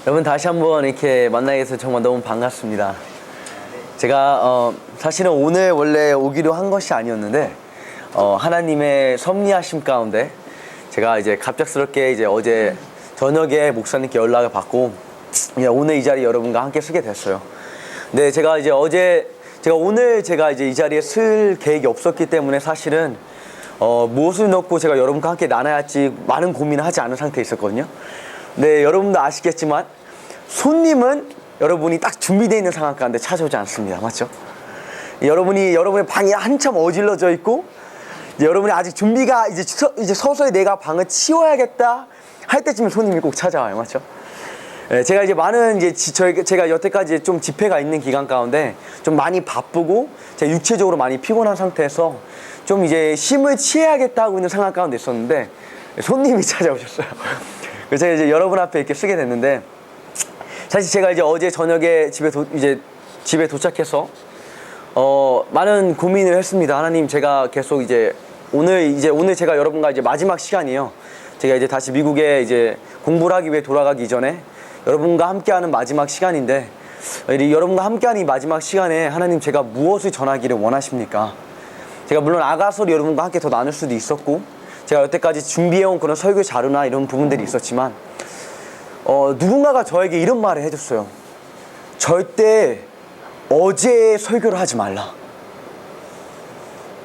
여러분 다시 한번 이렇게 만나게 돼서 정말 너무 반갑습니다. 제가 사실은 오늘 원래 오기로 한 것이 아니었는데 하나님의 섭리하심 가운데 제가 이제 갑작스럽게 이제 어제 저녁에 목사님께 연락을 받고 오늘 이 자리 여러분과 함께 서게 됐어요. 근데 제가 이제 오늘 제가 이제 이 자리에 쓸 계획이 없었기 때문에 사실은 무엇을 넣고 제가 여러분과 함께 나눠야 할지 많은 고민을 하지 않은 상태에 있었거든요. 네, 여러분도 아시겠지만 손님은 여러분이 딱 준비되어 있는 상황 가운데 찾아오지 않습니다. 맞죠? 여러분의 방이 한참 어질러져 있고 여러분이 아직 준비가 이제 서서히 내가 방을 치워야겠다 할 때쯤에 손님이 꼭 찾아와요. 맞죠? 네, 제가 이제 제가 여태까지 좀 집회가 있는 기간 가운데 좀 많이 바쁘고 제가 육체적으로 많이 피곤한 상태에서 좀 이제 쉼을 취해야겠다 하고 있는 상황 가운데 있었는데 손님이 찾아오셨어요. 그래서 제가 이제 여러분 앞에 이렇게 쓰게 됐는데 사실 제가 이제 어제 저녁에 집에 도착해서 많은 고민을 했습니다. 하나님, 제가 계속 오늘 제가 여러분과 이제 마지막 시간이에요. 제가 이제 다시 미국에 이제 공부를 하기 위해 돌아가기 이전에 여러분과 함께하는 마지막 시간인데 여러분과 함께하는 이 마지막 시간에 하나님, 제가 무엇을 전하기를 원하십니까? 제가 물론 아가서를 여러분과 함께 더 나눌 수도 있었고 제가 여태까지 준비해온 그런 설교 자료나 이런 부분들이 있었지만 누군가가 저에게 이런 말을 해줬어요. 절대 어제의 설교를 하지 말라.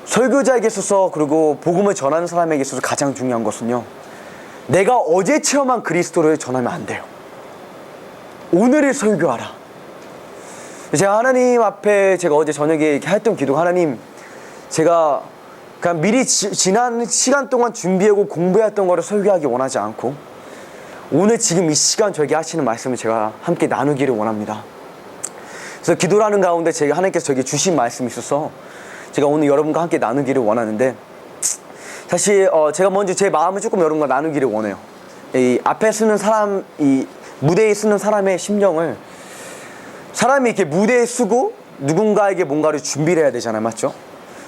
설교자에게 있어서, 그리고 복음을 전하는 사람에게 있어서 가장 중요한 것은요, 내가 어제 체험한 그리스도를 전하면 안 돼요. 오늘을 설교하라. 제가 하나님 앞에 제가 어제 저녁에 했던 기도가, 하나님, 제가 그냥 미리 지난 시간 동안 준비하고 공부했던 거를 설교하기 원하지 않고 오늘 지금 이 시간 저에게 하시는 말씀을 제가 함께 나누기를 원합니다. 그래서 기도를 하는 가운데 하나님께서 저에게 주신 말씀이 있어서 제가 오늘 여러분과 함께 나누기를 원하는데, 사실 제가 먼저 제 마음을 조금 여러분과 나누기를 원해요. 이 앞에 쓰는 사람, 이 무대에 쓰는 사람의 심정을, 사람이 이렇게 무대에 쓰고 누군가에게 뭔가를 준비를 해야 되잖아요. 맞죠?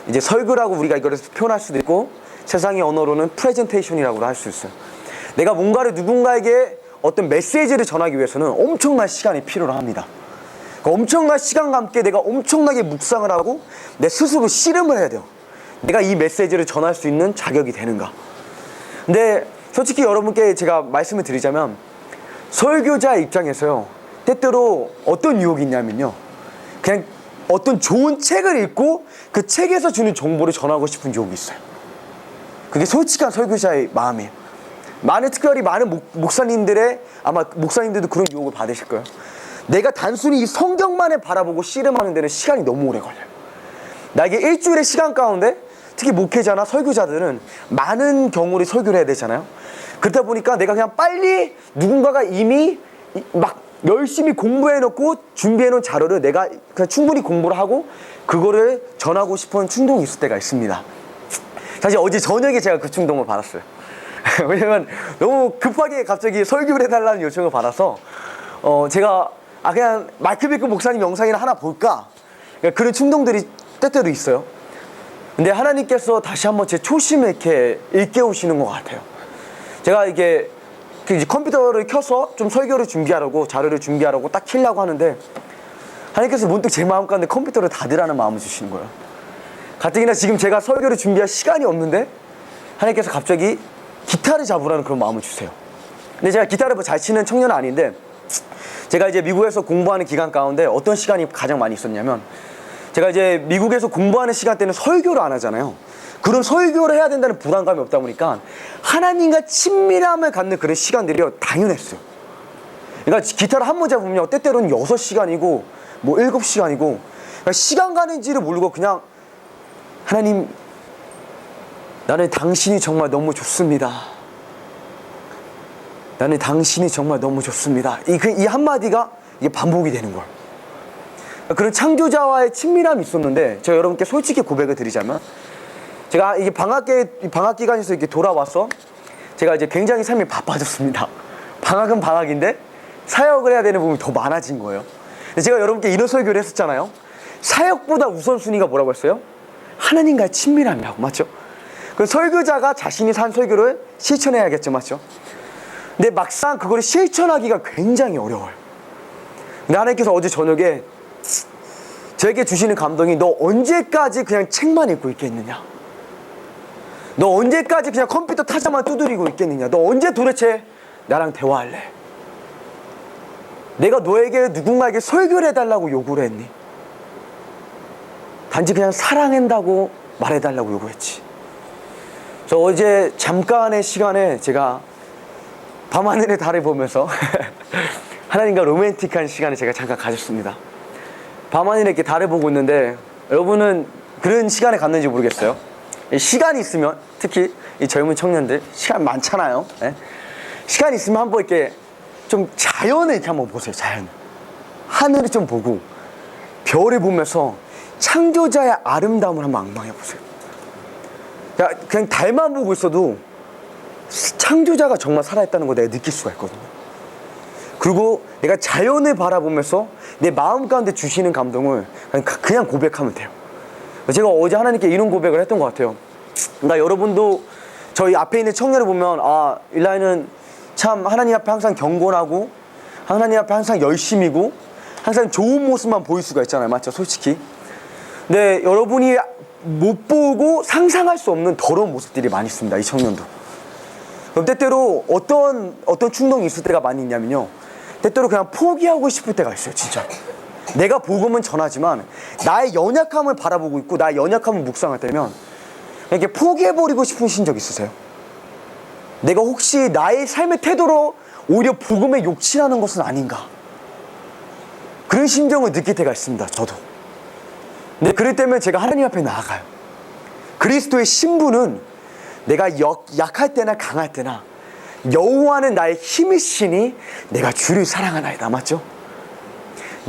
이제 설교라고 우리가 이걸 표현할 수도 있고 세상의 언어로는 프레젠테이션이라고 할 수 있어요. 내가 뭔가를 누군가에게 어떤 메시지를 전하기 위해서는 엄청난 시간이 필요로 합니다. 그 엄청난 시간과 함께 내가 엄청나게 묵상을 하고 내 스스로 씨름을 해야 돼요. 내가 이 메시지를 전할 수 있는 자격이 되는가. 근데 솔직히 여러분께 제가 말씀을 드리자면 설교자 입장에서요, 때때로 어떤 유혹이 있냐면요, 그냥 어떤 좋은 책을 읽고 그 책에서 주는 정보를 전하고 싶은 유혹이 있어요. 그게 솔직한 설교자의 마음이에요. 특별히 많은 목사님들의, 아마 목사님들도 그런 유혹을 받으실 거예요. 내가 단순히 이 성경만을 바라보고 씨름하는 데는 시간이 너무 오래 걸려요. 나에게 일주일의 시간 가운데 특히 목회자나 설교자들은 많은 경우를 설교를 해야 되잖아요. 그러다 보니까 내가 그냥 빨리 누군가가 이미 막 열심히 공부해놓고 준비해놓은 자료를 내가 그냥 충분히 공부를 하고 그거를 전하고 싶은 충동이 있을 때가 있습니다. 사실 어제 저녁에 제가 그 충동을 받았어요. 왜냐면 너무 급하게 갑자기 설교를 해달라는 요청을 받아서 제가 그냥 마이크 비크 목사님 영상이나 하나 볼까, 그런 충동들이 때때로 있어요. 근데 하나님께서 다시 한번 제 초심을 이렇게 일깨우시는 것 같아요. 제가 이제 컴퓨터를 켜서 좀 설교를 준비하려고, 자료를 준비하려고 딱 켜려고 하는데 하나님께서 문득 제 마음 가운데 컴퓨터를 닫으라는 마음을 주시는 거예요. 가뜩이나 지금 제가 설교를 준비할 시간이 없는데 하나님께서 갑자기 기타를 잡으라는 그런 마음을 주세요. 근데 제가 기타를 잘 치는 청년은 아닌데 제가 이제 미국에서 공부하는 기간 가운데 어떤 시간이 가장 많이 있었냐면, 제가 이제 미국에서 공부하는 시간 때는 설교를 안 하잖아요. 그런 설교를 해야 된다는 부담감이 없다 보니까 하나님과 친밀함을 갖는 그런 시간들이 당연했어요. 그러니까 기타를 한 번 잡으면 때때로는 6시간이고 뭐 7시간이고 그러니까 시간 가는지를 모르고 그냥, 하나님, 나는 당신이 정말 너무 좋습니다. 나는 당신이 정말 너무 좋습니다. 이 한마디가 이게 반복이 되는 거예요. 그런 창조자와의 친밀함이 있었는데, 제가 여러분께 솔직히 고백을 드리자면, 제가 이게 방학 기간에서 이렇게 돌아와서 제가 이제 굉장히 삶이 바빠졌습니다. 방학은 방학인데 사역을 해야 되는 부분이 더 많아진 거예요. 제가 여러분께 이런 설교를 했었잖아요. 사역보다 우선순위가 뭐라고 했어요? 하나님과의 친밀함이라고. 맞죠? 그 설교자가 자신이 산 설교를 실천해야겠죠. 맞죠? 근데 막상 그걸 실천하기가 굉장히 어려워요. 근데 하나님께서 어제 저녁에 저에게 주시는 감동이, 너 언제까지 그냥 책만 읽고 있겠느냐? 너 언제까지 그냥 컴퓨터 타자만 두드리고 있겠느냐? 너 언제 도대체 나랑 대화할래? 내가 너에게 누군가에게 설교를 해달라고 요구를 했니? 단지 그냥 사랑한다고 말해달라고 요구했지. 그래서 어제 잠깐의 시간에 제가 밤하늘의 달을 보면서 하나님과 로맨틱한 시간을 제가 잠깐 가졌습니다. 밤하늘에 이렇게 달을 보고 있는데, 여러분은 그런 시간에 갔는지 모르겠어요. 시간이 있으면, 특히 이 젊은 청년들 시간 많잖아요. 시간이 있으면 한번 이렇게 좀 자연을 이렇게 한번 보세요. 자연, 하늘을 좀 보고 별을 보면서 창조자의 아름다움을 한번 앙망해 보세요. 그냥 달만 보고 있어도 창조자가 정말 살아있다는 걸 내가 느낄 수가 있거든요. 그리고 내가 자연을 바라보면서 내 마음 가운데 주시는 감동을 그냥 고백하면 돼요. 제가 어제 하나님께 이런 고백을 했던 것 같아요. 그러니까 여러분도 저희 앞에 있는 청년을 보면, 아, 일라이는 참 하나님 앞에 항상 경건하고 하나님 앞에 항상 열심이고 항상 좋은 모습만 보일 수가 있잖아요. 맞죠? 솔직히. 근데 여러분이 못 보고 상상할 수 없는 더러운 모습들이 많이 있습니다. 이 청년도. 그럼 때때로 어떤 충동이 있을 때가 많이 있냐면요, 때때로 그냥 포기하고 싶을 때가 있어요. 진짜 내가 복음은 전하지만 나의 연약함을 바라보고 있고 나의 연약함을 묵상할 때면 이렇게 포기해버리고 싶으신 적 있으세요? 내가 혹시 나의 삶의 태도로 오히려 복음에 욕심하는 것은 아닌가, 그런 심정을 느낄 때가 있습니다. 저도. 근데 그럴 때면 제가 하나님 앞에 나아가요. 그리스도의 신분은 내가 약할 때나 강할 때나 여호와는 나의 힘이시니 내가 주를 사랑하나이다. 맞죠?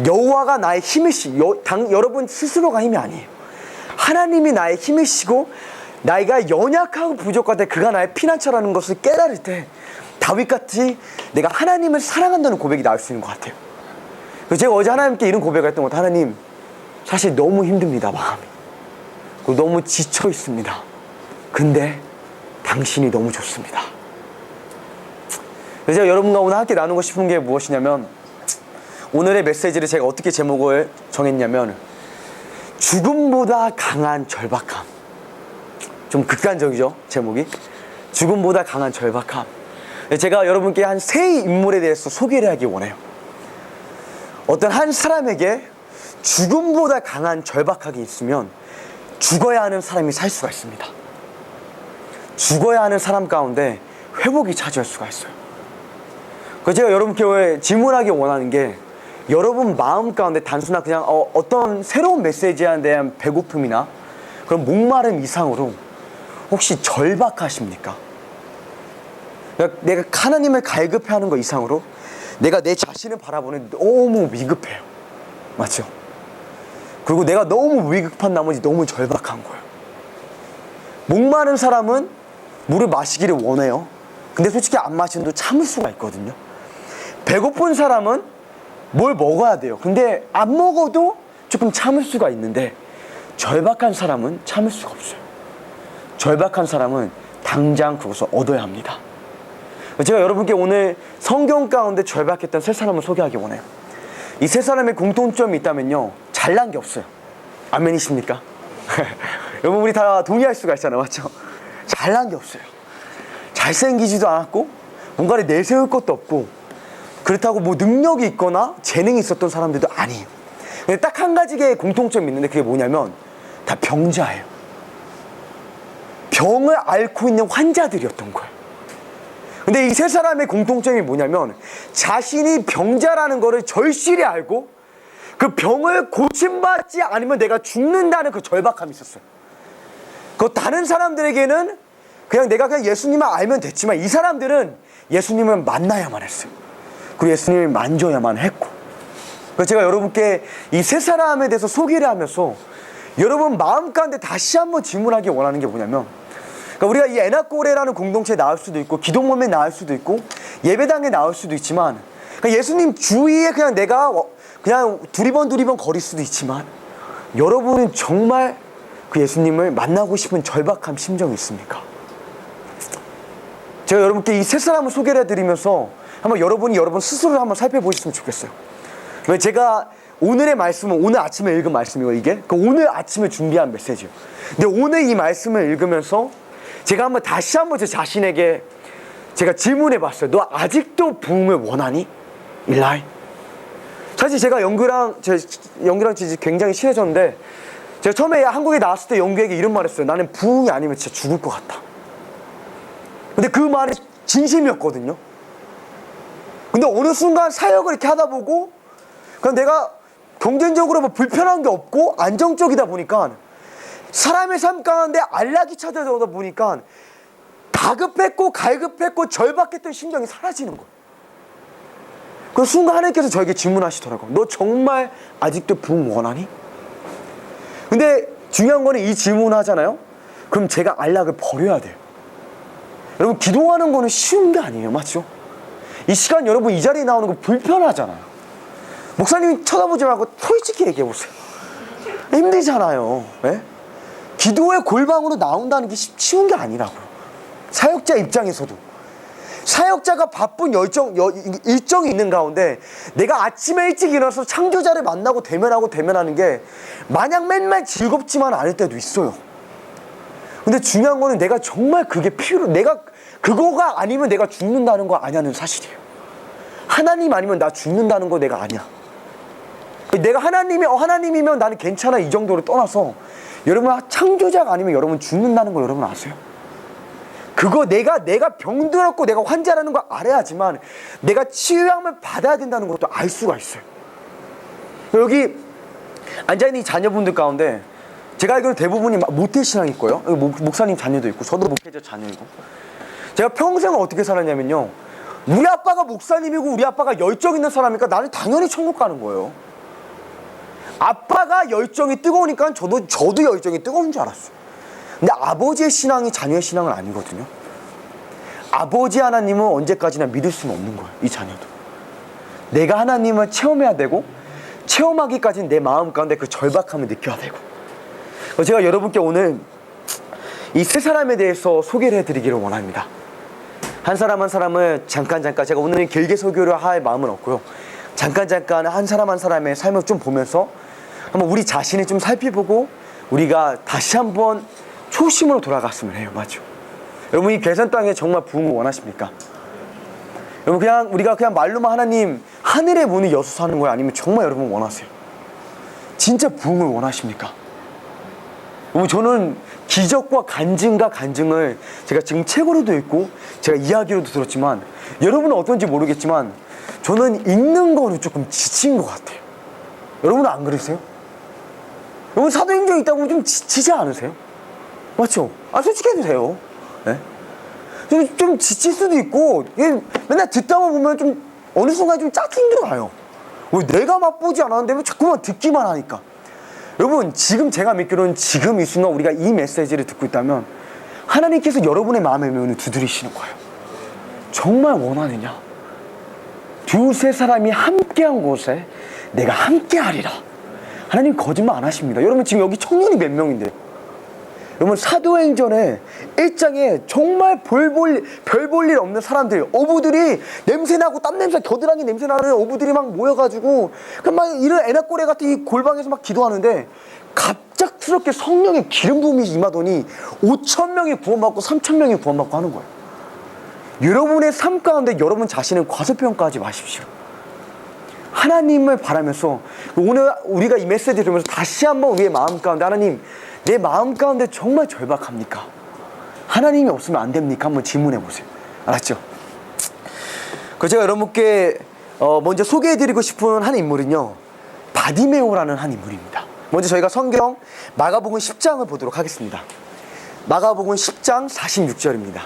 여호와가 나의 힘이시, 여러분 스스로가 힘이 아니에요. 하나님이 나의 힘이시고 나이가 연약하고 부족할 때 그가 나의 피난처라는 것을 깨달을 때 다윗같이 내가 하나님을 사랑한다는 고백이 나올 수 있는 것 같아요. 그래서 제가 어제 하나님께 이런 고백을 했던 것 같아요. 하나님, 사실 너무 힘듭니다. 마음이. 그리고 너무 지쳐 있습니다. 근데 당신이 너무 좋습니다. 그래서 제가 여러분과 오늘 함께 나누고 싶은 게 무엇이냐면, 오늘의 메시지를 제가 어떻게 제목을 정했냐면, 죽음보다 강한 절박함. 좀 극단적이죠, 제목이. 죽음보다 강한 절박함. 제가 여러분께 한 세 인물에 대해서 소개를 하기 원해요. 어떤 한 사람에게 죽음보다 강한 절박함이 있으면 죽어야 하는 사람이 살 수가 있습니다. 죽어야 하는 사람 가운데 회복이 차지할 수가 있어요. 그래서 제가 여러분께 질문하기 원하는 게, 여러분 마음 가운데 단순한 그냥 어떤 새로운 메시지에 대한 배고픔이나 그런 목마름 이상으로 혹시 절박하십니까? 내가 하나님을 갈급해하는 것 이상으로 내가 내 자신을 바라보는 너무 위급해요. 맞죠? 그리고 내가 너무 위급한 나머지 너무 절박한 거예요. 목마른 사람은 물을 마시기를 원해요. 근데 솔직히 안 마시는도 참을 수가 있거든요. 배고픈 사람은 뭘 먹어야 돼요. 근데 안 먹어도 조금 참을 수가 있는데, 절박한 사람은 참을 수가 없어요. 절박한 사람은 당장 그것을 얻어야 합니다. 제가 여러분께 오늘 성경 가운데 절박했던 세 사람을 소개하기 원해요. 이 세 사람의 공통점이 있다면요, 잘난 게 없어요. 아멘이십니까? 여러분, 우리 다 동의할 수가 있잖아요. 맞죠? 잘난 게 없어요. 잘생기지도 않았고 뭔가를 내세울 것도 없고 그렇다고 뭐 능력이 있거나 재능이 있었던 사람들도 아니에요. 근데 딱 한 가지의 공통점이 있는데, 그게 뭐냐면 다 병자예요. 병을 앓고 있는 환자들이었던 거예요. 근데 이 세 사람의 공통점이 뭐냐면, 자신이 병자라는 거를 절실히 알고 그 병을 고침받지 않으면 내가 죽는다는 그 절박함이 있었어요. 그 다른 사람들에게는 내가 그냥 예수님을 알면 됐지만, 이 사람들은 예수님을 만나야만 했어요. 그리고 예수님을 만져야만 했고. 그래서 제가 여러분께 이 세 사람에 대해서 소개를 하면서 여러분 마음 가운데 다시 한번 질문하기 원하는 게 뭐냐면, 그러니까 우리가 이 에나꼬레라는 공동체에 나올 수도 있고 기도 모임에 나올 수도 있고 예배당에 나올 수도 있지만, 그러니까 예수님 주위에 내가 그냥 두리번 거릴 수도 있지만, 여러분은 정말 그 예수님을 만나고 싶은 절박한 심정이 있습니까? 제가 여러분께 이 세 사람을 소개를 해드리면서 한번 여러분이 여러분 스스로를 한번 살펴보셨으면 좋겠어요. 왜 제가 오늘의 말씀은 오늘 아침에 읽은 말씀이고 이게 오늘 아침에 준비한 메시지예요. 근데 오늘 이 말씀을 읽으면서 제가 한번 다시 한번 제 자신에게 제가 질문해 봤어요. 너 아직도 부흥을 원하니? 일라이? 사실 제가 영규랑 굉장히 친해졌는데 제가 처음에 한국에 나왔을 때 영규에게 이런 말 했어요. 나는 부흥이 아니면 진짜 죽을 것 같다. 근데 그 말이 진심이었거든요. 근데 어느 순간 사역을 이렇게 하다 보고 그냥 내가 경쟁적으로 뭐 불편한 게 없고 안정적이다 보니까 사람의 삶 가운데 안락이 찾아오다 보니까 다급했고 갈급했고 절박했던 심정이 사라지는 거예요. 그 순간 하나님께서 저에게 질문하시더라고요. 너 정말 아직도 부흥 원하니? 근데 중요한 거는 이 질문을 하잖아요. 그럼 제가 안락을 버려야 돼요. 여러분 기도하는 거는 쉬운 게 아니에요. 맞죠? 이 시간 여러분 이 자리에 나오는 거 불편하잖아요. 목사님이 쳐다보지 말고 솔직히 얘기해 보세요. 힘들잖아요. 네? 기도의 골방으로 나온다는 게 쉬운 게 아니라고요. 사역자 입장에서도 사역자가 바쁜 일정이 있는 가운데 내가 아침에 일찍 일어나서 창조자를 만나고 대면하는 게 마냥 맨날 즐겁지만 않을 때도 있어요. 근데 중요한 거는 내가 정말 그게 내가 그거가 아니면 내가 죽는다는 거 아냐는 사실이에요. 하나님 아니면 나 죽는다는 거 내가 아냐. 내가 하나님이면 나는 괜찮아 이 정도로 떠나서 여러분 창조자가 아니면 여러분 죽는다는 거 여러분 아세요? 그거 내가 병들었고 내가 환자라는 걸 알아야지만 내가 치유함을 받아야 된다는 것도 알 수가 있어요. 여기 앉아있는 이 자녀분들 가운데 제가 알기로 대부분이 모태신앙일 거예요. 목사님 자녀도 있고 저도 목회자 자녀이고 제가 평생을 어떻게 살았냐면요, 우리 아빠가 목사님이고 우리 아빠가 열정 있는 사람이니까 나는 당연히 천국 가는 거예요. 아빠가 열정이 뜨거우니까 저도 열정이 뜨거운 줄 알았어요. 근데 아버지의 신앙이 자녀의 신앙은 아니거든요. 아버지 하나님은 언제까지나 믿을 수는 없는 거예요. 이 자녀도 내가 하나님을 체험해야 되고 체험하기까지는 내 마음 가운데 그 절박함을 느껴야 되고. 제가 여러분께 오늘 이 세 사람에 대해서 소개를 해드리기를 원합니다. 한 사람 한 사람을 잠깐 제가 오늘은 길게 소개를 할 마음은 없고요, 잠깐 한 사람 한 사람의 삶을 좀 보면서 한번 우리 자신을 좀 살펴보고 우리가 다시 한번 초심으로 돌아갔으면 해요. 맞죠? 여러분 이 괴산 땅에 정말 부흥을 원하십니까? 여러분 우리가 그냥 말로만 하나님 하늘의 문을 여서서 하는 거예요? 아니면 정말 여러분 원하세요? 진짜 부흥을 원하십니까? 여러분 저는 기적과 간증을 제가 지금 책으로도 읽고 제가 이야기로도 들었지만 여러분은 어떤지 모르겠지만 저는 읽는 거는 조금 지친 것 같아요. 여러분은 안 그러세요? 여러분 사도행전이 있다고 좀 지치지 않으세요? 맞죠? 솔직히 해도 돼요. 네? 좀 지칠 수도 있고 맨날 듣다만 보면 좀 어느 순간 좀 짜증도 나요. 왜 내가 맛보지 않았는데 왜 자꾸만 듣기만 하니까. 여러분 지금 제가 믿기로는 지금 이 순간 우리가 이 메시지를 듣고 있다면 하나님께서 여러분의 마음의 문을 두드리시는 거예요. 정말 원하느냐? 두세 사람이 함께한 곳에 내가 함께하리라. 하나님 거짓말 안 하십니다. 여러분 지금 여기 청년이 몇 명인데요? 여러분 사도행전에 1장에 정말 별 볼 일 없는 사람들, 어부들이 냄새나고 땀냄새, 겨드랑이 냄새나는 어부들이 막 모여가지고 막 이런 애나꼬레 같은 이 골방에서 막 기도하는데 갑작스럽게 성령의 기름 부음이 임하더니 5,000명이 구원받고 3,000명이 구원받고 하는 거예요. 여러분의 삶 가운데 여러분 자신을 과소평가하지 마십시오. 하나님을 바라면서 오늘 우리가 이 메시지 들으면서 다시 한번 우리의 마음 가운데 하나님 내 마음 가운데 정말 절박합니까? 하나님이 없으면 안 됩니까? 한번 질문해 보세요. 알았죠? 제가 여러분께 먼저 소개해드리고 싶은 한 인물은요, 바디메오라는 한 인물입니다. 먼저 저희가 성경 마가복음 10장을 보도록 하겠습니다. 마가복음 10장 46절입니다.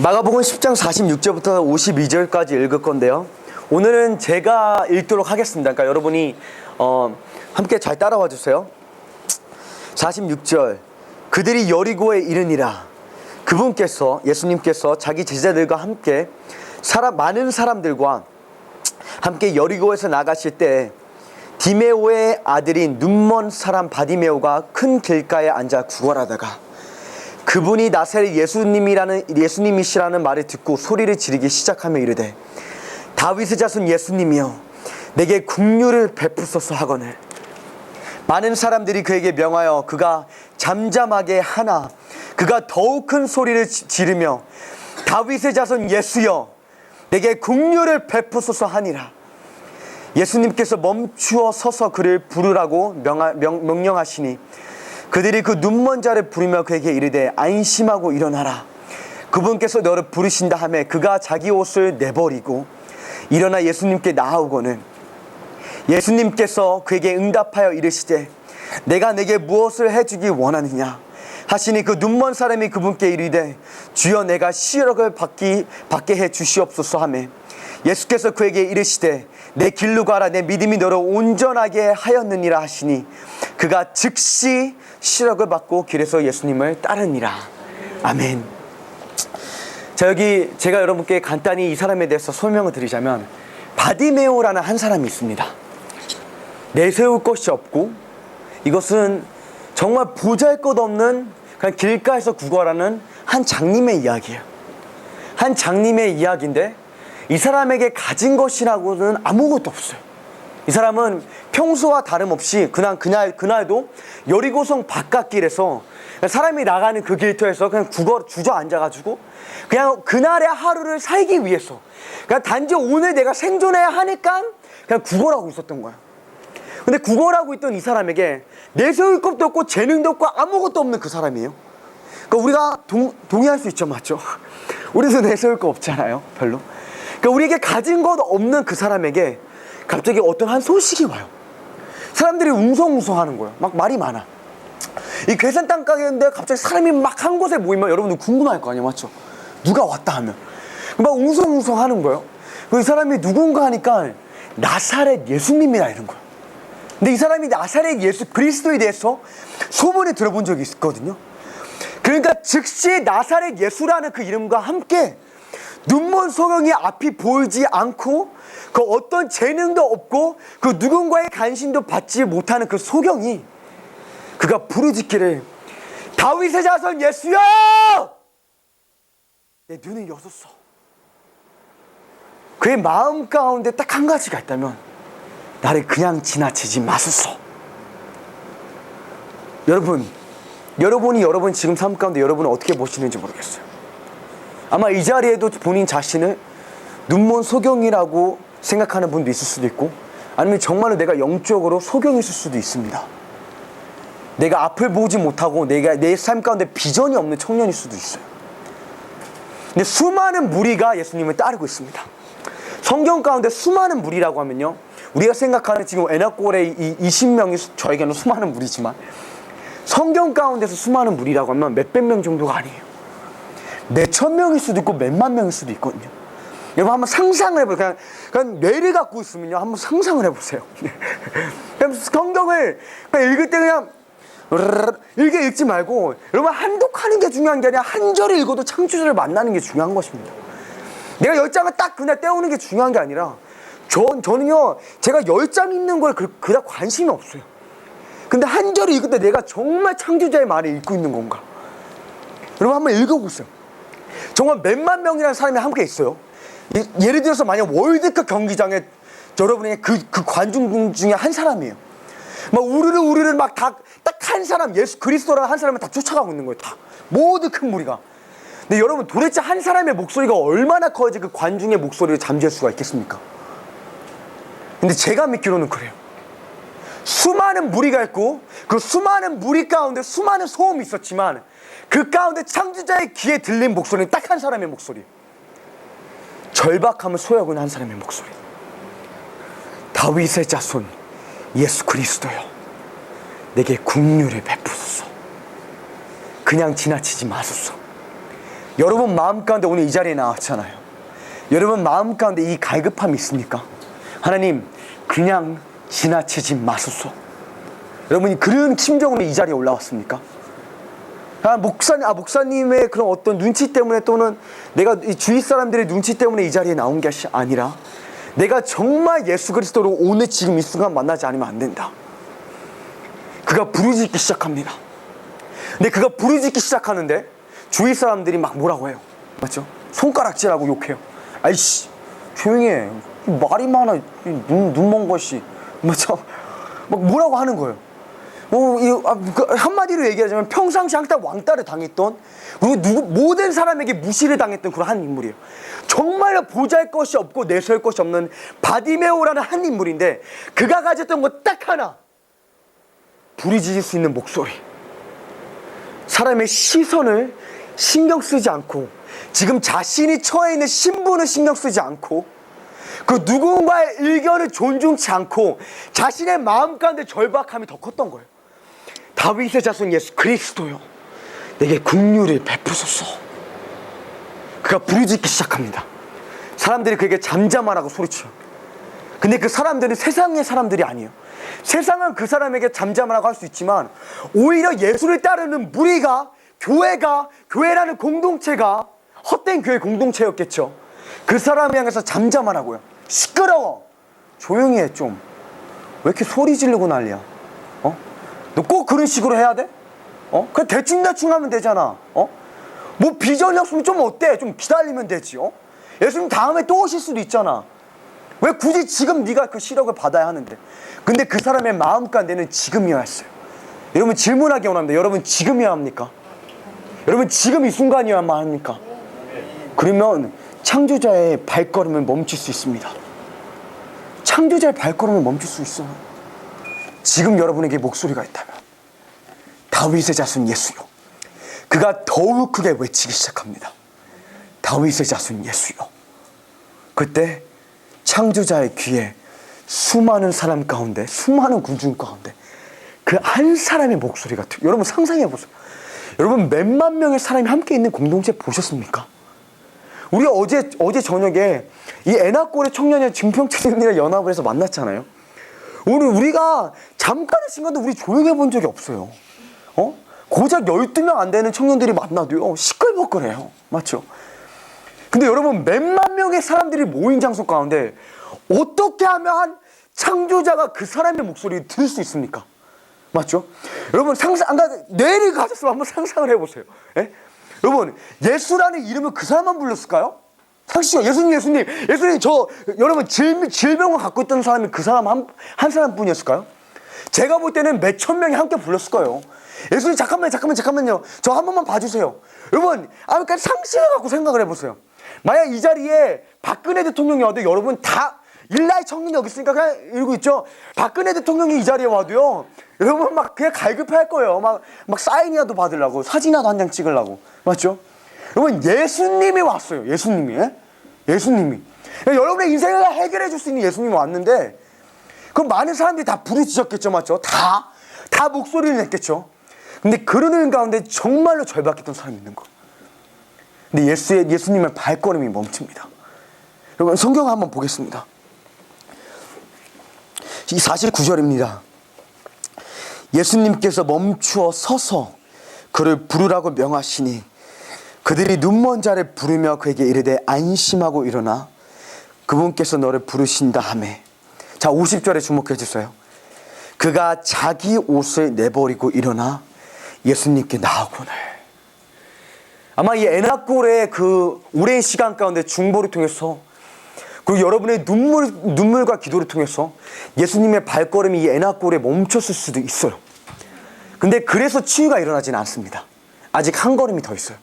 마가복음 10장 46절부터 52절까지 읽을 건데요, 오늘은 제가 읽도록 하겠습니다. 그러니까 여러분이 함께 잘 따라와 주세요. 46절, 그들이 여리고에 이르니라. 그분께서, 예수님께서 자기 제자들과 함께 많은 사람들과 함께 여리고에서 나가실 때 디메오의 아들인 눈먼 사람 바디메오가 큰 길가에 앉아 구걸하다가 그분이 나사렛 예수님이시라는 말을 듣고 소리를 지르기 시작하며 이르되 다윗의 자손 예수님이여 내게 긍휼을 베푸소서 하거늘 많은 사람들이 그에게 명하여 그가 잠잠하게 하나 그가 더욱 큰 소리를 지르며 다윗의 자손 예수여 내게 긍휼을 베푸소서 하니라. 예수님께서 멈추어 서서 그를 부르라고 명령하시니 그들이 그 눈먼 자를 부르며 그에게 이르되 안심하고 일어나라. 그분께서 너를 부르신다 하매 그가 자기 옷을 내버리고 일어나 예수님께 나아오거늘 예수님께서 그에게 응답하여 이르시되 내가 내게 무엇을 해주기 원하느냐 하시니 그 눈먼 사람이 그분께 이르되 주여 내가 시력을 받게 해 주시옵소서 하매 예수께서 그에게 이르시되 내 길로 가라 내 믿음이 너를 온전하게 하였느니라 하시니 그가 즉시 시력을 받고 길에서 예수님을 따르니라. 아멘. 자, 여기 제가 여러분께 간단히 이 사람에 대해서 설명을 드리자면 바디메오라는 한 사람이 있습니다. 내세울 것이 없고 이것은 정말 보잘것없는 그냥 길가에서 구걸하는 한 장님의 이야기예요. 한 장님의 이야기인데 이 사람에게 가진 것이라고는 아무것도 없어요. 이 사람은 평소와 다름없이 그날도 여리고성 바깥길에서 사람이 나가는 그 길터에서 그냥 주저앉아가지고 그냥 그날의 하루를 살기 위해서 그냥 단지 오늘 내가 생존해야 하니까 그냥 구걸하고 있었던 거야. 근데 구걸하고 있던 이 사람에게 내세울 것도 없고 재능도 없고 아무것도 없는 그 사람이에요. 그러니까 우리가 동의할 수 있죠, 맞죠? 우리도 내세울 거 없잖아요, 별로. 그러니까 우리에게 가진 것 없는 그 사람에게 갑자기 어떤 한 소식이 와요. 사람들이 웅성웅성하는 거예요. 막 말이 많아. 이 괴산 땅가게인데 갑자기 사람이 막 한 곳에 모이면 여러분들 궁금할 거 아니에요, 맞죠? 누가 왔다 하면 막 웅성웅성하는 거예요. 그 사람이 누군가 하니까 나사렛 예수님이라 이런 거예요. 근데 이 사람이 나사렛 예수 그리스도에 대해서 소문을 들어본 적이 있거든요. 그러니까 즉시 나사렛 예수라는 그 이름과 함께 눈먼 소경이 앞이 보이지 않고 그 어떤 재능도 없고 그 누군가의 관심도 받지 못하는 그 소경이 그가 부르짖기를 다윗의 자손 예수여 내 눈을 여소서. 그의 마음 가운데 딱 한 가지가 있다면 나를 그냥 지나치지 마소서. 여러분이 여러분 지금 삶 가운데 여러분을 어떻게 보시는지 모르겠어요. 아마 이 자리에도 본인 자신을 눈먼 소경이라고 생각하는 분도 있을 수도 있고 아니면 정말로 내가 영적으로 소경이 있을 수도 있습니다. 내가 앞을 보지 못하고 내 삶 가운데 비전이 없는 청년일 수도 있어요. 근데 수많은 무리가 예수님을 따르고 있습니다. 성경 가운데 수많은 무리라고 하면요, 우리가 생각하는 지금 에나골의 이 20명이 저에게는 수많은 무리지만 성경 가운데서 수많은 무리라고 하면 몇백 명 정도가 아니에요. 몇천 명일 수도 있고 몇만 명일 수도 있거든요. 여러분 한번 상상을 해보세요. 그냥 뇌를 갖고 있으면요, 한번 상상을 해보세요. 그냥 성경을 그냥 읽을 때 그냥 읽지 말고 여러분 한독하는 게 중요한 게 아니라 한 절을 읽어도 창조주를 만나는 게 중요한 것입니다. 내가 10장을 딱 그날 떼우는 게 중요한 게 아니라 저는요 제가 10장 읽는 거에 그닥 관심이 없어요. 근데 한 절을 읽을 때 내가 정말 창조자의 말을 읽고 있는 건가? 여러분 한번 읽어보세요. 정말 몇만 명이라는 사람이 함께 있어요. 예를 들어서 만약 월드컵 경기장에 여러분의 그 관중 중에 한 사람이에요. 막 우르르 막 딱 한 사람, 예수 그리스도라는 한 사람을 다 쫓아가고 있는 거예요. 다 모든 큰 무리가. 근데 여러분 도대체 한 사람의 목소리가 얼마나 커야지 그 관중의 목소리를 잠재울 수가 있겠습니까? 근데 제가 믿기로는 그래요. 수많은 무리가 있고 그 수많은 무리 가운데 수많은 소음이 있었지만 그 가운데 창조자의 귀에 들린 목소리는 딱 한 사람의 목소리. 절박함을 소유하고 있는 한 사람의 목소리. 다윗의 자손 예수 그리스도여 내게 긍휼을 베푸소서. 그냥 지나치지 마소서. 여러분 마음 가운데 오늘 이 자리에 나왔잖아요. 여러분 마음 가운데 이 갈급함이 있습니까? 하나님 그냥 지나치지 마소서. 여러분이 그런 심정으로 이 자리에 올라왔습니까? 목사님의 그런 어떤 눈치 때문에, 또는 내가 이 주위 사람들의 눈치 때문에 이 자리에 나온 게 아니라, 내가 정말 예수 그리스도를 오늘 지금 이 순간 만나지 않으면 안 된다. 그가 부르짖기 시작합니다. 근데 그가 부르짖기 시작하는데 주위 사람들이 막 뭐라고 해요. 맞죠? 손가락질하고 욕해요. 아이씨, 조용히 해. 말이 많아. 눈 먼 것이. 맞죠? 막 뭐라고 하는 거예요. 한마디로 얘기하자면 평상시 항상 왕따를 당했던, 그리고 모든 사람에게 무시를 당했던 그런 한 인물이에요. 정말로 보잘 것이 없고 내세울 것이 없는 바디메오라는 한 인물인데, 그가 가졌던 것 딱 하나, 부르짖을 수 있는 목소리. 사람의 시선을 신경 쓰지 않고, 지금 자신이 처해 있는 신분을 신경 쓰지 않고, 그 누군가의 의견을 존중치 않고 자신의 마음 가운데 절박함이 더 컸던 거예요. 다윗의 자손 예수 그리스도요, 내게 긍휼을 베푸소서. 그가 부르짖기 시작합니다. 사람들이 그에게 잠잠하라고 소리쳐요. 근데 그 사람들은 세상의 사람들이 아니에요. 세상은 그 사람에게 잠잠하라고 할 수 있지만, 오히려 예수를 따르는 무리가, 교회라는 공동체가 헛된 교회 공동체였겠죠. 그 사람을 향해서 잠잠하라고요. 시끄러워, 조용히 해 좀. 왜 이렇게 소리 지르고 난리야? 너 꼭 그런 식으로 해야 돼? 그냥 대충 하면 되잖아. 뭐 비전이 없으면 좀 어때? 좀 기다리면 되지. 예수님 다음에 또 오실 수도 있잖아. 왜 굳이 지금 네가 그 시력을 받아야 하는데? 근데 그 사람의 마음 가운데는 지금이어야 했어요. 여러분, 질문하기 원합니다. 여러분, 지금이어야 합니까? 여러분, 지금 이 순간이어야만 합니까? 그러면 창조자의 발걸음을 멈출 수 있습니다. 창조자의 발걸음을 멈출 수 있어. 지금 여러분에게 목소리가 있다면, 다윗의 자손 예수요, 그가 더욱 크게 외치기 시작합니다. 다윗의 자손 예수요. 그때 창조자의 귀에 수많은 사람 가운데, 수많은 군중 가운데 그 한 사람의 목소리가 여러분 상상해 보세요. 여러분, 몇만 명의 사람이 함께 있는 공동체 보셨습니까? 우리 어제 저녁에 이 애나골의 청년의 증평체들이랑 연합을 해서 만났잖아요. 오늘 우리가 잠깐의 시간도 우리 조용해 본 적이 없어요. 고작 12명 안 되는 청년들이 만나도요, 시끌벅글해요. 맞죠? 근데 여러분, 몇만 명의 사람들이 모인 장소 가운데 어떻게 하면 창조자가 그 사람의 목소리를 들을 수 있습니까? 맞죠? 여러분, 뇌를 가졌으면 한번 상상을 해보세요. 예? 여러분, 예수라는 이름을 그 사람만 불렀을까요? 상식적으로 예수님, 여러분, 질병을 갖고 있던 사람이 그 사람 한 사람뿐이었을까요? 제가 볼 때는 몇천 명이 함께 불렀을 거예요. 예수님, 잠깐만요. 저 한 번만 봐주세요. 여러분, 그러니까 상식을 갖고 생각을 해보세요. 만약 이 자리에 박근혜 대통령이 와도, 여러분 다 일라의 청년이 여기 있으니까 그냥 이러고 있죠. 박근혜 대통령이 이 자리에 와도요, 여러분 막 그냥 갈급할 거예요. 막 사인이라도 받으려고, 사진이라도 한 장 찍으려고. 맞죠? 여러분, 예수님이 왔어요. 예수님이. 여러분의 인생을 해결해 줄 수 있는 예수님이 왔는데, 그럼 많은 사람들이 다 부르짖었겠죠. 맞죠? 다 목소리를 냈겠죠. 근데 그러는 가운데 정말로 절박했던 사람이 있는 거예요. 근데 예수님의 발걸음이 멈춥니다. 여러분, 성경 한번 보겠습니다. 이 49절입니다. 예수님께서 멈추어 서서 그를 부르라고 명하시니, 그들이 눈먼 자를 부르며 그에게 이르되 안심하고 일어나, 그분께서 너를 부르신다 하매. 자, 50절에 주목해 주세요. 그가 자기 옷을 내버리고 일어나 예수님께 나아오거늘. 아마 이 애나골의 그 오랜 시간 가운데 중보를 통해서, 그리고 여러분의 눈물과 기도를 통해서 예수님의 발걸음이 이 애나골에 멈췄을 수도 있어요. 근데 그래서 치유가 일어나지는 않습니다. 아직 한 걸음이 더 있어요.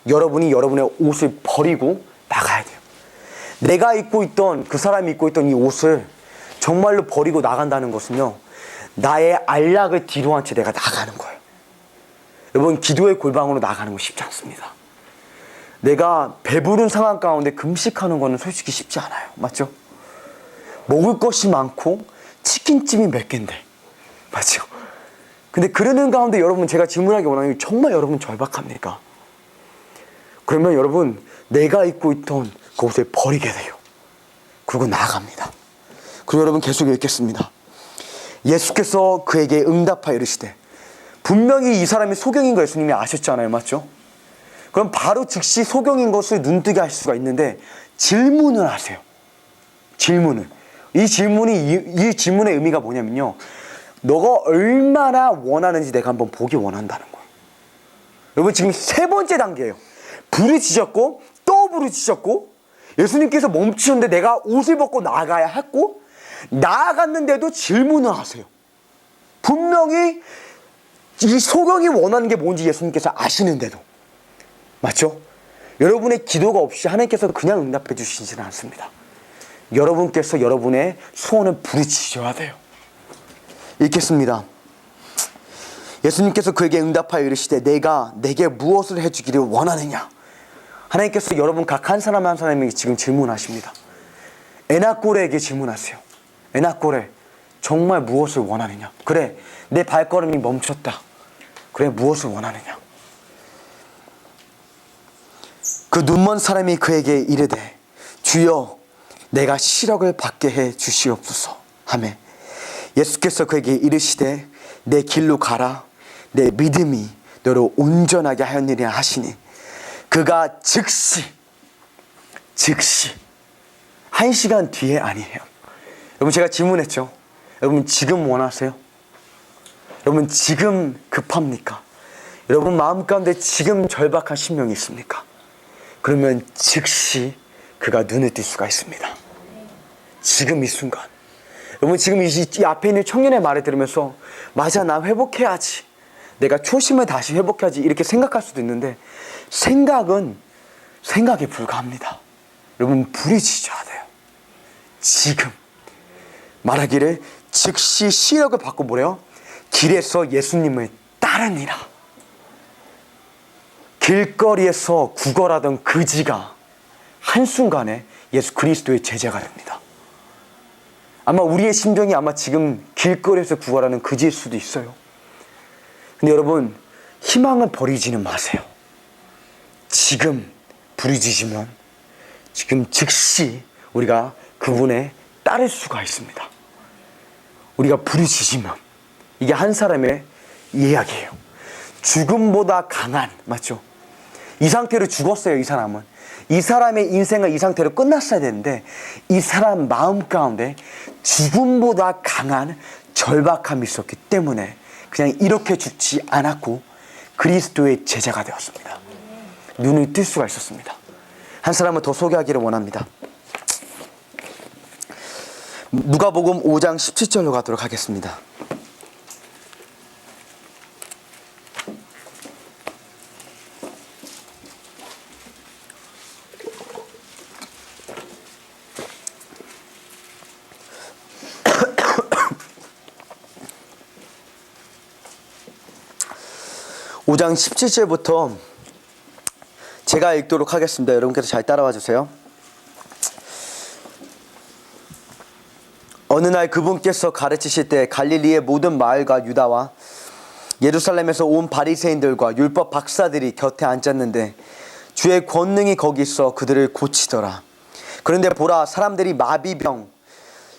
여러분이 여러분의 옷을 버리고 나가야 돼요. 내가 입고 있던, 그 사람이 입고 있던 이 옷을 정말로 버리고 나간다는 것은요, 나의 안락을 뒤로 한 채 내가 나가는 거예요. 여러분, 기도의 골방으로 나가는 거 쉽지 않습니다. 내가 배부른 상황 가운데 금식하는 거는 솔직히 쉽지 않아요. 맞죠? 먹을 것이 많고 치킨집이 몇 개인데. 맞죠? 근데 그러는 가운데 여러분, 제가 질문하기 원하는 게, 정말 여러분 절박합니까? 그러면 여러분, 내가 입고 있던 그 옷을 버리게 돼요. 그리고 나아갑니다. 그리고 여러분, 계속 읽겠습니다. 예수께서 그에게 응답하여 이르시되 분명히 이 사람이 소경인 거 예수님이 아셨잖아요. 맞죠? 그럼 바로 즉시 소경인 것을 눈뜨게 할 수가 있는데 질문을 하세요. 질문을. 이 질문의 의미가 뭐냐면요. 너가 얼마나 원하는지 내가 한번 보기 원한다는 거예요. 여러분 지금 세 번째 단계예요. 부르짖었고 또 부르짖었고 예수님께서 멈추셨는데 내가 옷을 벗고 나가야 했고 나아갔는데도 질문을 하세요. 분명히 이 소경이 원하는 게 뭔지 예수님께서 아시는데도. 맞죠? 여러분의 기도가 없이 하나님께서 그냥 응답해 주시지는 않습니다. 여러분께서 여러분의 소원을 부르짖어야 돼요. 읽겠습니다. 예수님께서 그에게 응답하여 이르시되 내가 내게 무엇을 해주기를 원하느냐. 하나님께서 여러분 각 한 사람 한 사람에게 지금 질문하십니다. 에나꼬레에게 질문하세요. 에나꼬레, 정말 무엇을 원하느냐. 그래, 내 발걸음이 멈췄다. 그래, 무엇을 원하느냐. 그 눈먼 사람이 그에게 이르되 주여 내가 시력을 받게 해 주시옵소서 하매 예수께서 그에게 이르시되 내 길로 가라. 내 믿음이 너를 온전하게 하였느니라 하시니 그가 즉시 1시간 뒤에 아니에요. 여러분 제가 질문했죠. 여러분 지금 원하세요? 여러분 지금 급합니까? 여러분 마음 가운데 지금 절박한 심령이 있습니까? 그러면 즉시 그가 눈을 뜰 수가 있습니다. 지금 이 순간. 여러분 지금 이 앞에 있는 청년의 말을 들으면서 맞아, 나 회복해야지. 내가 초심을 다시 회복해야지 이렇게 생각할 수도 있는데 생각에 불과합니다. 여러분 부르짖어야 돼요. 지금 말하기를 즉시 시력을 받고 뭐래요? 길에서 예수님을 따르니라. 길거리에서 구걸하던 그지가 한순간에 예수 그리스도의 제자가 됩니다. 아마 우리의 심정이 아마 지금 길거리에서 구걸하는 그지일 수도 있어요. 근데 여러분 희망을 버리지는 마세요. 지금 부르짖으면 지금 즉시 우리가 그분에 따를 수가 있습니다. 우리가 부르짖으면 이게 한 사람의 이야기예요. 죽음보다 강한, 맞죠? 이 상태로 죽었어요. 이 사람은. 이 사람의 인생은 이 상태로 끝났어야 되는데 이 사람 마음 가운데 죽음보다 강한 절박함이 있었기 때문에 그냥 이렇게 죽지 않았고 그리스도의 제자가 되었습니다. 눈을 뜰 수가 있었습니다. 한 사람을 더 소개하기를 원합니다. 누가복음 5장 17절로 가도록 하겠습니다. (5장 17절부터) 제가 읽도록 하겠습니다. 여러분께서 잘 따라와 주세요. 어느 날 그분께서 가르치실 때 갈릴리의 모든 마을과 유다와 예루살렘에서 온 바리새인들과 율법 박사들이 곁에 앉았는데 주의 권능이 거기 있어 그들을 고치더라. 그런데 보라, 사람들이 마비병,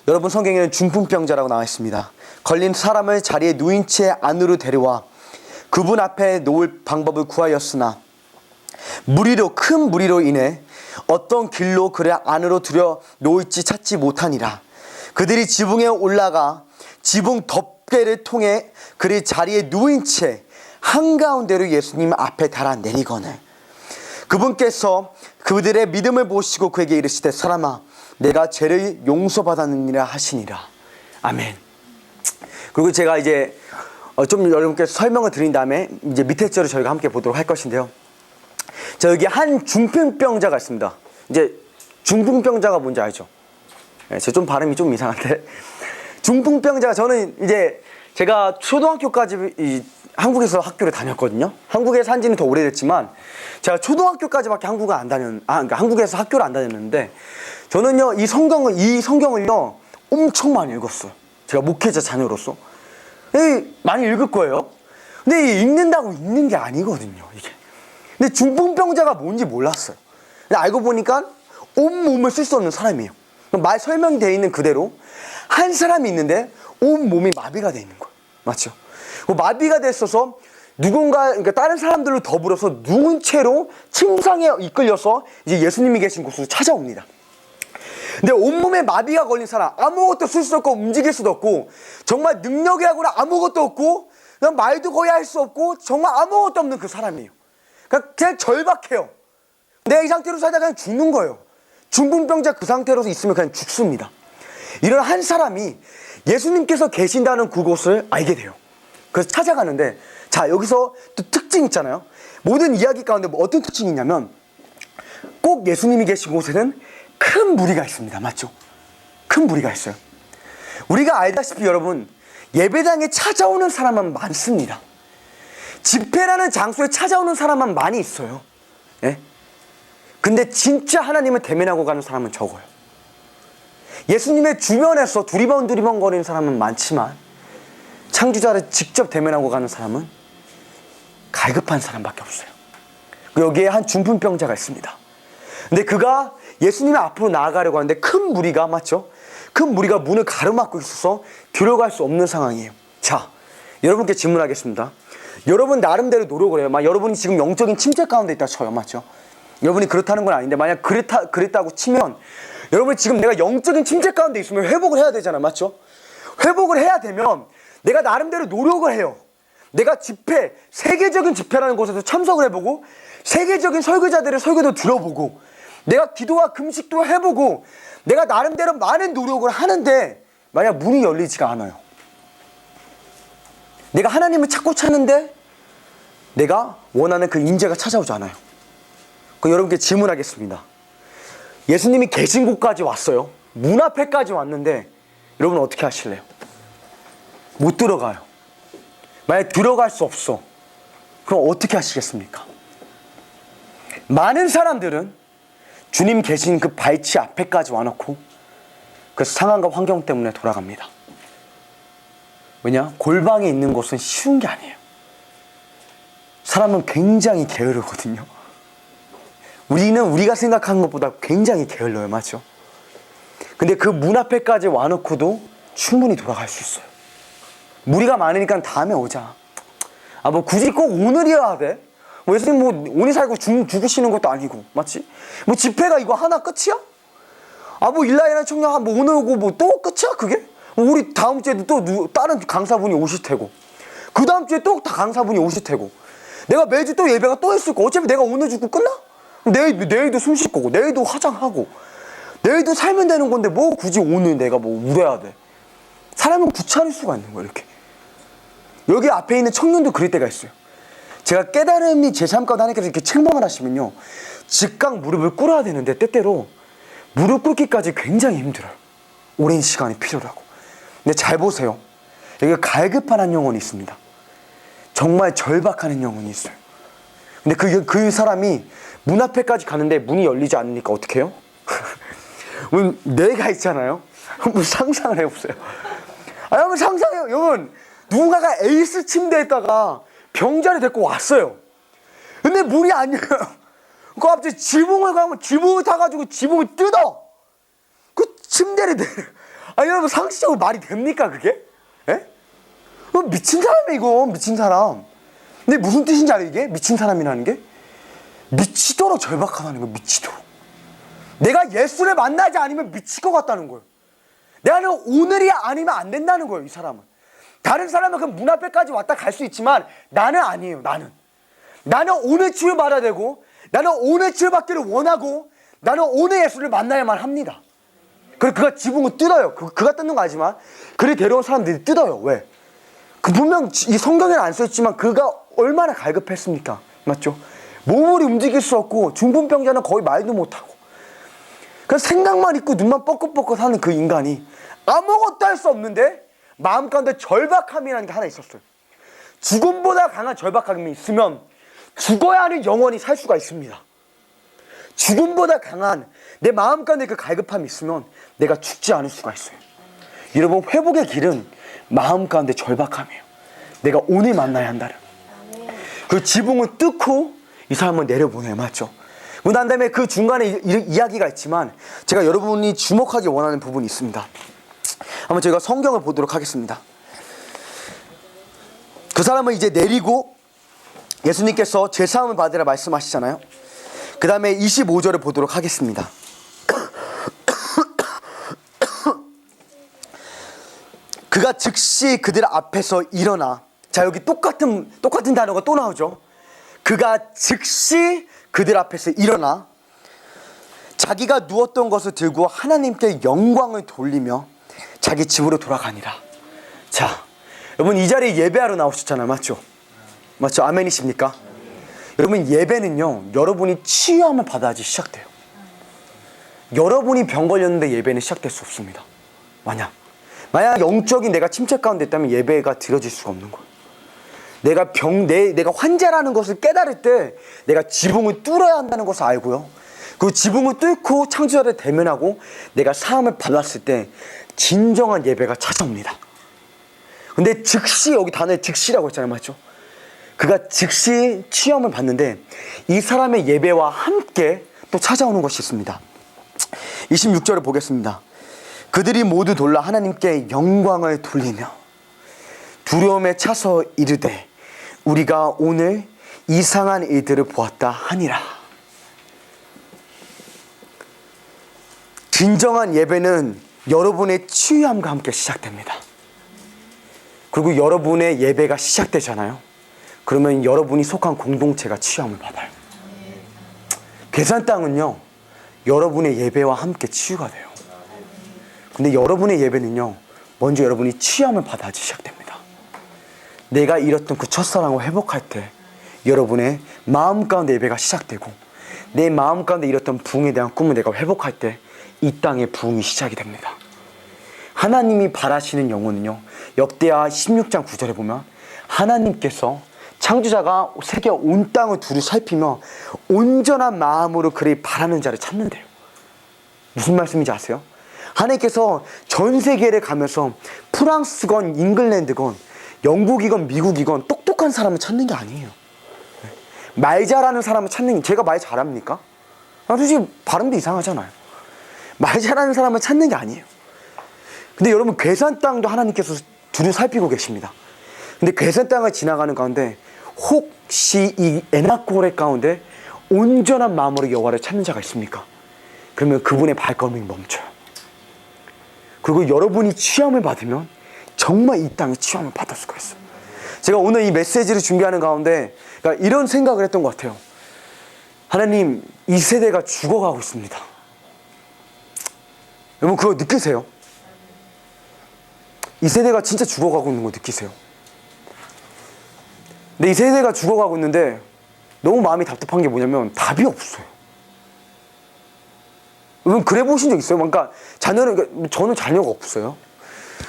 여러분 성경에는 중풍병자라고 나와 있습니다. 걸린 사람을 자리에 누인 채 안으로 데려와 그분 앞에 놓을 방법을 구하였으나 큰 무리로 인해 어떤 길로 그를 안으로 들여 놓을지 찾지 못하니라. 그들이 지붕에 올라가 지붕 덮개를 통해 그를 자리에 누인 채 한가운데로 예수님 앞에 달아내리거늘 그분께서 그들의 믿음을 보시고 그에게 이르시되 사람아 내가 죄를 용서받았느니라 하시니라. 아멘. 그리고 제가 이제 좀 여러분께 설명을 드린 다음에 이제 밑에 절을 저희가 함께 보도록 할 것인데요. 자, 여기 한 중풍병자가 있습니다. 이제 중풍병자가 뭔지 알죠? 네, 제 좀 발음이 좀 이상한데 중풍병자가, 저는 이제 제가 초등학교까지 한국에서 학교를 다녔거든요. 한국에 산 지는 더 오래됐지만 제가 초등학교까지밖에 그러니까 한국에서 학교를 안 다녔는데 저는요 이 성경을요 엄청 많이 읽었어요. 제가 목회자 자녀로서 많이 읽을 거예요. 근데 읽는다고 읽는 게 아니거든요, 이게. 근데 중풍병자가 뭔지 몰랐어요. 근데 알고 보니까 온 몸을 쓸 수 없는 사람이에요. 말 설명되어 있는 그대로 한 사람이 있는데 온 몸이 마비가 되어 있는 거예요. 맞죠? 마비가 됐어서 누군가, 그러니까 다른 사람들로 더불어서 누운 채로 침상에 이끌려서 이제 예수님이 계신 곳으로 찾아옵니다. 근데 온몸에 마비가 걸린 사람, 아무것도 쓸 수 없고 움직일 수도 없고 정말 능력이라고는 아무것도 없고 그냥 말도 거의 할 수 없고 정말 아무것도 없는 그 사람이에요. 그냥 절박해요. 내가 이 상태로 살다 그냥 죽는 거예요. 중풍병자 그 상태로 있으면 그냥 죽습니다. 이런 한 사람이 예수님께서 계신다는 그곳을 알게 돼요. 그래서 찾아가는데, 자, 여기서 또 특징 있잖아요. 모든 이야기 가운데 뭐 어떤 특징이 있냐면 꼭 예수님이 계신 곳에는 큰 무리가 있습니다. 맞죠? 큰 무리가 있어요. 우리가 알다시피 여러분, 예배당에 찾아오는 사람은 많습니다. 집회라는 장소에 찾아오는 사람은 많이 있어요. 예? 근데 진짜 하나님을 대면하고 가는 사람은 적어요. 예수님의 주변에서 두리번 거리는 사람은 많지만 창조자를 직접 대면하고 가는 사람은 갈급한 사람밖에 없어요. 여기에 한 중풍병자가 있습니다. 근데 그가 예수님의 앞으로 나아가려고 하는데 큰 무리가, 맞죠? 큰 무리가 문을 가로막고 있어서 들어갈 수 없는 상황이에요. 자, 여러분께 질문하겠습니다. 여러분 나름대로 노력을 해요. 여러분이 지금 영적인 침체 가운데 있다 쳐요. 맞죠? 여러분이 그렇다는 건 아닌데 만약 그랬다고 치면 여러분 지금 내가 영적인 침체 가운데 있으면 회복을 해야 되잖아. 맞죠? 회복을 해야 되면 내가 나름대로 노력을 해요. 내가 집회, 세계적인 집회라는 곳에서 참석을 해보고 세계적인 설교자들의 설교도 들어보고 내가 기도와 금식도 해보고 내가 나름대로 많은 노력을 하는데 만약 문이 열리지가 않아요. 내가 하나님을 찾는데 내가 원하는 그 인재가 찾아오지 않아요. 그럼 여러분께 질문하겠습니다. 예수님이 계신 곳까지 왔어요. 문 앞에까지 왔는데 여러분 어떻게 하실래요? 못 들어가요. 만약 들어갈 수 없어. 그럼 어떻게 하시겠습니까? 많은 사람들은 주님 계신 그 발치 앞에까지 와놓고 그 상황과 환경 때문에 돌아갑니다. 왜냐? 골방에 있는 것은 쉬운 게 아니에요. 사람은 굉장히 게으르거든요. 우리는 우리가 생각하는 것보다 굉장히 게을러요. 맞죠? 근데 그 문 앞에까지 와놓고도 충분히 돌아갈 수 있어요. 무리가 많으니까 다음에 오자. 뭐 굳이 꼭 오늘이어야 돼? 예수님 오늘 살고 죽으시는 것도 아니고, 맞지? 집회가 이거 하나 끝이야? 일라이라는 청년 오늘 오고 또 끝이야 그게? 우리 다음 주에도 또 다른 강사분이 오실 테고 그 다음 주에 또 다 강사분이 오실 테고 내가 매주 또 예배가 또 있을 거고 어차피 내가 오늘 죽고 끝나? 내일도 숨 쉴 거고 내일도 화장하고 내일도 살면 되는 건데 굳이 오늘 내가 울어야 돼? 사람은 귀찮을 수가 있는 거야. 이렇게 여기 앞에 있는 청년도 그럴 때가 있어요. 제가 깨달음이 제 삶 가운데 하나님께서 이렇게 책망을 하시면요 즉각 무릎을 꿇어야 되는데 때때로 무릎 꿇기까지 굉장히 힘들어요. 오랜 시간이 필요하고. 근데 잘 보세요. 여기 갈급한 한 영혼이 있습니다. 정말 절박하는 영혼이 있어요. 근데 그 사람이 문 앞에까지 가는데 문이 열리지 않으니까 어떻게 해요? 뇌가 있잖아요. 한번 상상을 해보세요. 한번 상상해요. 여러분 누군가가 에이스 침대에다가 병자를 데리고 왔어요. 근데 문이 안 열려요. 그 갑자기 지붕을 가면 지붕을 타가지고 지붕을 뜯어. 그 침대를 내려. 여러분 상식적으로 말이 됩니까 그게? 예? 미친 사람이야 이거. 미친 사람. 근데 무슨 뜻인지 알아요 이게? 미친 사람이라는 게? 미치도록 절박하다는 거예요. 미치도록. 내가 예수를 만나지 않으면 미칠 것 같다는 거예요. 나는 오늘이 아니면 안 된다는 거예요. 이 사람은. 다른 사람은 그 문 앞에까지 왔다 갈 수 있지만 나는 아니에요. 나는 오늘 치유받아야 되고 나는 오늘 치유받기를 원하고 나는 오늘 예수를 만나야만 합니다. 그래서 그가 지붕을 뜯어요. 그가 뜯는 거 아니지만 그를 데려온 사람들이 뜯어요. 왜? 분명 이 성경에는 안 써있지만 그가 얼마나 갈급했습니까? 맞죠? 몸을 움직일 수 없고 중풍병자는 거의 말도 못하고 그래서 생각만 있고 눈만 뻐끗뻐끗 하는 그 인간이 아무것도 할 수 없는데 마음 가운데 절박함이라는 게 하나 있었어요. 죽음보다 강한 절박함이 있으면 죽어야 하는 영혼이 살 수가 있습니다. 죽음보다 강한 내 마음 가운데 그 갈급함이 있으면 내가 죽지 않을 수가 있어요. 여러분 회복의 길은 마음 가운데 절박함이에요. 내가 오늘 만나야 한다는. 그 지붕을 뚫고 이 사람을 내려보내요. 맞죠? 난 다음에 그 중간에 이야기가 있지만 제가 여러분이 주목하기 원하는 부분이 있습니다. 한번 저희가 성경을 보도록 하겠습니다. 그 사람을 이제 내리고 예수님께서 제사함을 받으라 말씀하시잖아요. 그 다음에 25절을 보도록 하겠습니다. 그가 즉시 그들 앞에서 일어나. 자, 여기 똑같은 단어가 또 나오죠. 그가 즉시 그들 앞에서 일어나 자기가 누웠던 것을 들고 하나님께 영광을 돌리며 자기 집으로 돌아가니라. 자, 여러분 이 자리에 예배하러 나오셨잖아요. 맞죠? 맞죠? 아멘이십니까? 여러분 예배는요, 여러분이 치유함을 받아야지 시작돼요. 여러분이 병 걸렸는데 예배는 시작될 수 없습니다. 만약 영적인 내가 침체 가운데 있다면 예배가 드려질 수가 없는 거예요. 내가 환자라는 것을 깨달을 때 내가 지붕을 뚫어야 한다는 것을 알고요. 그 지붕을 뚫고 창조자를 대면하고 내가 사함을 받았을 때 진정한 예배가 찾아옵니다. 근데 즉시, 여기 단어에 즉시라고 했잖아요. 맞죠? 그가 즉시 치유함을 받는데 이 사람의 예배와 함께 또 찾아오는 것이 있습니다. 26절을 보겠습니다. 그들이 모두 돌라 하나님께 영광을 돌리며 두려움에 차서 이르되 우리가 오늘 이상한 일들을 보았다 하니라. 진정한 예배는 여러분의 치유함과 함께 시작됩니다. 그리고 여러분의 예배가 시작되잖아요. 그러면 여러분이 속한 공동체가 치유함을 받아요. 괴산 땅은요, 여러분의 예배와 함께 치유가 돼요. 근데 여러분의 예배는요, 먼저 여러분이 치유함을 받아야지 시작됩니다. 내가 잃었던 그 첫사랑을 회복할 때 여러분의 마음 가운데 예배가 시작되고, 내 마음 가운데 잃었던 부흥에 대한 꿈을 내가 회복할 때 이 땅의 부흥이 시작이 됩니다. 하나님이 바라시는 영혼은요, 역대하 16장 9절에 보면 하나님께서 창조자가 세계 온 땅을 두루 살피며 온전한 마음으로 그를 바라는 자를 찾는데요. 무슨 말씀인지 아세요? 하나님께서 전 세계를 가면서 프랑스건 잉글랜드건 영국이건 미국이건 똑똑한 사람을 찾는 게 아니에요. 말 잘하는 사람을 찾는 게, 제가 말 잘합니까? 솔직히 발음도 이상하잖아요. 말 잘하는 사람을 찾는 게 아니에요. 근데 여러분 괴산 땅도 하나님께서 두루 살피고 계십니다. 근데 괴산 땅을 지나가는 가운데 혹시 이 에나코레 가운데 온전한 마음으로 여호와를 찾는 자가 있습니까? 그러면 그분의 발걸음이 멈춰요. 그리고 여러분이 치유함을 받으면 정말 이 땅에 치유함을 받을 수가 있어요. 제가 오늘 이 메시지를 준비하는 가운데 이런 생각을 했던 것 같아요. 하나님, 이 세대가 죽어가고 있습니다. 여러분 그거 느끼세요? 이 세대가 진짜 죽어가고 있는 거 느끼세요? 근데 이 세대가 죽어가고 있는데 너무 마음이 답답한 게 뭐냐면 답이 없어요. 여러분 그래 보신 적 있어요? 그러니까 저는 자녀가 없어요.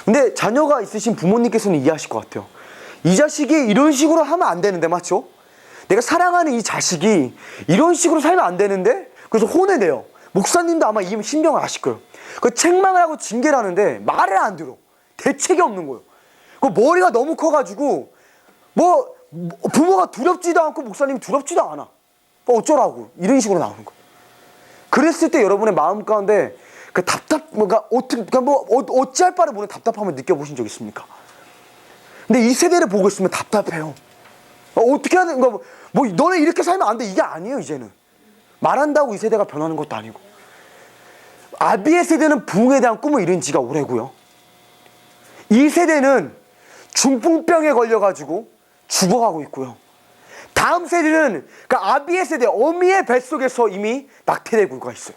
근데 자녀가 있으신 부모님께서는 이해하실 것 같아요. 이 자식이 이런 식으로 하면 안 되는데, 맞죠? 내가 사랑하는 이 자식이 이런 식으로 살면 안 되는데, 그래서 혼내내요. 목사님도 아마 이 신경을 아실 거예요. 그 책망을 하고 징계를 하는데 말을 안 들어. 대책이 없는 거예요. 그 머리가 너무 커가지고 부모가 두렵지도 않고 목사님이 두렵지도 않아. 어쩌라고 이런 식으로 나오는 거예요. 그랬을 때 여러분의 마음 가운데 그 어찌할 바를 모르는 답답함을 느껴보신 적 있습니까? 근데 이 세대를 보고 있으면 답답해요. 어떻게 해야 되는가? 너네 이렇게 살면 안 돼. 이게 아니에요. 이제는 말한다고 이 세대가 변하는 것도 아니고. 아비의 세대는 부흥에 대한 꿈을 이룬 지가 오래고요. 이 세대는 중풍병에 걸려가지고 죽어가고 있고요. 다음 세대는 그 아비의 세대, 어미의 뱃속에서 이미 낙태되고 있어요.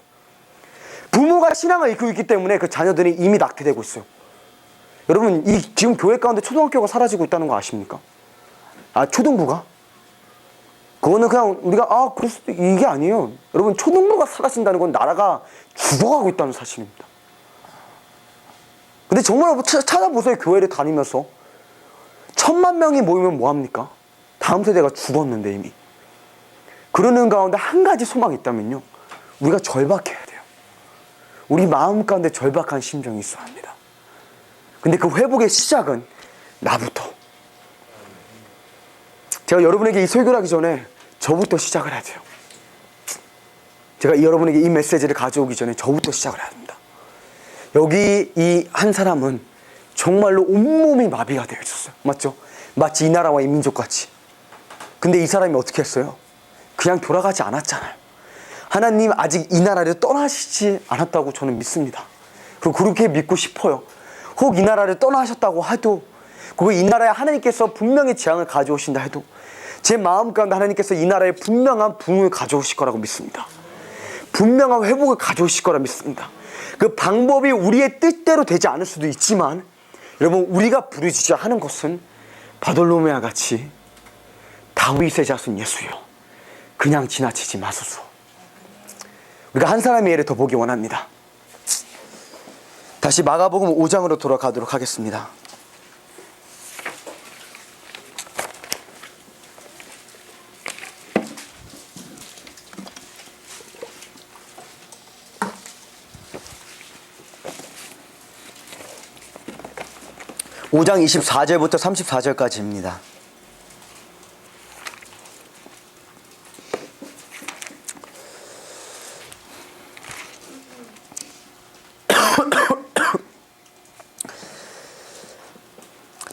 부모가 신앙을 이끌고 있기 때문에 그 자녀들이 이미 낙태되고 있어요. 여러분 지금 교회 가운데 초등학교가 사라지고 있다는 거 아십니까? 초등부가? 그거는 그냥 우리가 그럴 수도, 이게 아니에요. 여러분 초등부가 사라진다는 건 나라가 죽어가고 있다는 사실입니다. 근데 정말 찾아보세요. 교회를 다니면서 1000만 명이 모이면 뭐합니까? 다음 세대가 죽었는데 이미. 그러는 가운데 한 가지 소망이 있다면요, 우리가 절박해야 돼요. 우리 마음 가운데 절박한 심정이 있어야 합니다. 근데 그 회복의 시작은 나부터. 제가 여러분에게 이 설교를 하기 전에 저부터 시작을 해야 돼요. 제가 여러분에게 이 메시지를 가져오기 전에 저부터 시작을 해야 됩니다. 여기 이 한 사람은 정말로 온몸이 마비가 되어 있었어요. 맞죠? 마치 이 나라와 이 민족같이. 근데 이 사람이 어떻게 했어요? 그냥 돌아가지 않았잖아요. 하나님 아직 이 나라를 떠나시지 않았다고 저는 믿습니다. 그리고 그렇게 믿고 싶어요. 혹 이 나라를 떠나셨다고 해도, 그리고 이 나라에 하나님께서 분명히 재앙을 가져오신다 해도 제 마음 가운데 하나님께서 이 나라에 분명한 부흥을 가져오실 거라고 믿습니다. 분명한 회복을 가져오실 거라 믿습니다. 그 방법이 우리의 뜻대로 되지 않을 수도 있지만, 여러분, 우리가 부르짖어 하는 것은 바돌로메아 같이 다윗의 자손 예수여, 그냥 지나치지 마소서. 우리가 한 사람의 예를 더 보기 원합니다. 다시 마가복음 5장으로 돌아가도록 하겠습니다. (5장 24절부터 34절까지입니다)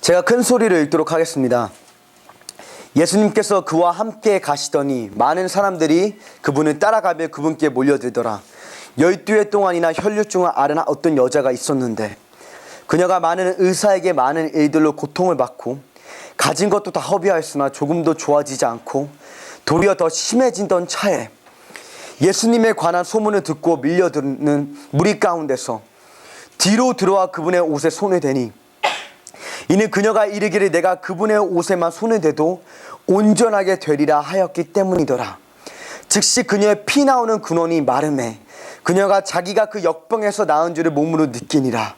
제가 큰 소리를 읽도록 하겠습니다. 예수님께서 그와 함께 가시더니 많은 사람들이 그분을 따라가며 그분께 몰려들더라. 12해 동안이나 혈류증을 앓은 어떤 여자가 있었는데, 그녀가 많은 의사에게 많은 일들로 고통을 받고 가진 것도 다 허비하였으나 조금도 좋아지지 않고 도리어 더 심해진던 차에 예수님에 관한 소문을 듣고 밀려드는 무리 가운데서 뒤로 들어와 그분의 옷에 손을 대니, 이는 그녀가 이르기를 내가 그분의 옷에만 손을 대도 온전하게 되리라 하였기 때문이더라. 즉시 그녀의 피 나오는 근원이 마름에 그녀가 자기가 그 역병에서 나은 줄을 몸으로 느끼니라.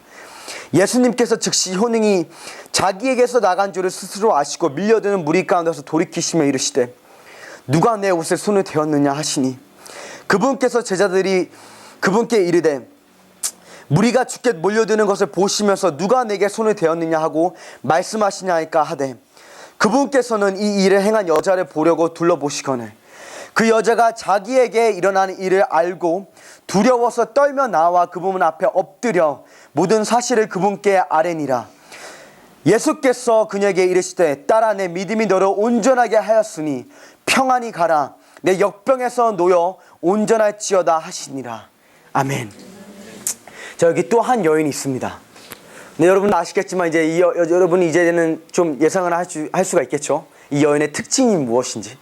예수님께서 즉시 효능이 자기에게서 나간 줄을 스스로 아시고 밀려드는 무리 가운데서 돌이키시며 이르시되 누가 내 옷에 손을 대었느냐 하시니, 그분께서 제자들이 그분께 이르되 무리가 죽게 몰려드는 것을 보시면서 누가 내게 손을 대었느냐 하고 말씀하시냐니까 하되, 그분께서는 이 일을 행한 여자를 보려고 둘러보시거늘 그 여자가 자기에게 일어난 일을 알고 두려워서 떨며 나와 그분 앞에 엎드려 모든 사실을 그분께 아뢰니라. 예수께서 그녀에게 이르시되 딸아, 내 믿음이 너를 온전하게 하였으니 평안히 가라. 내 역병에서 놓여 온전할지어다 하시니라. 아멘. 자, 여기 또 한 여인이 있습니다. 네, 여러분 아시겠지만 이제 여러분이 이제는 좀 예상을 할 수가 있겠죠. 이 여인의 특징이 무엇인지.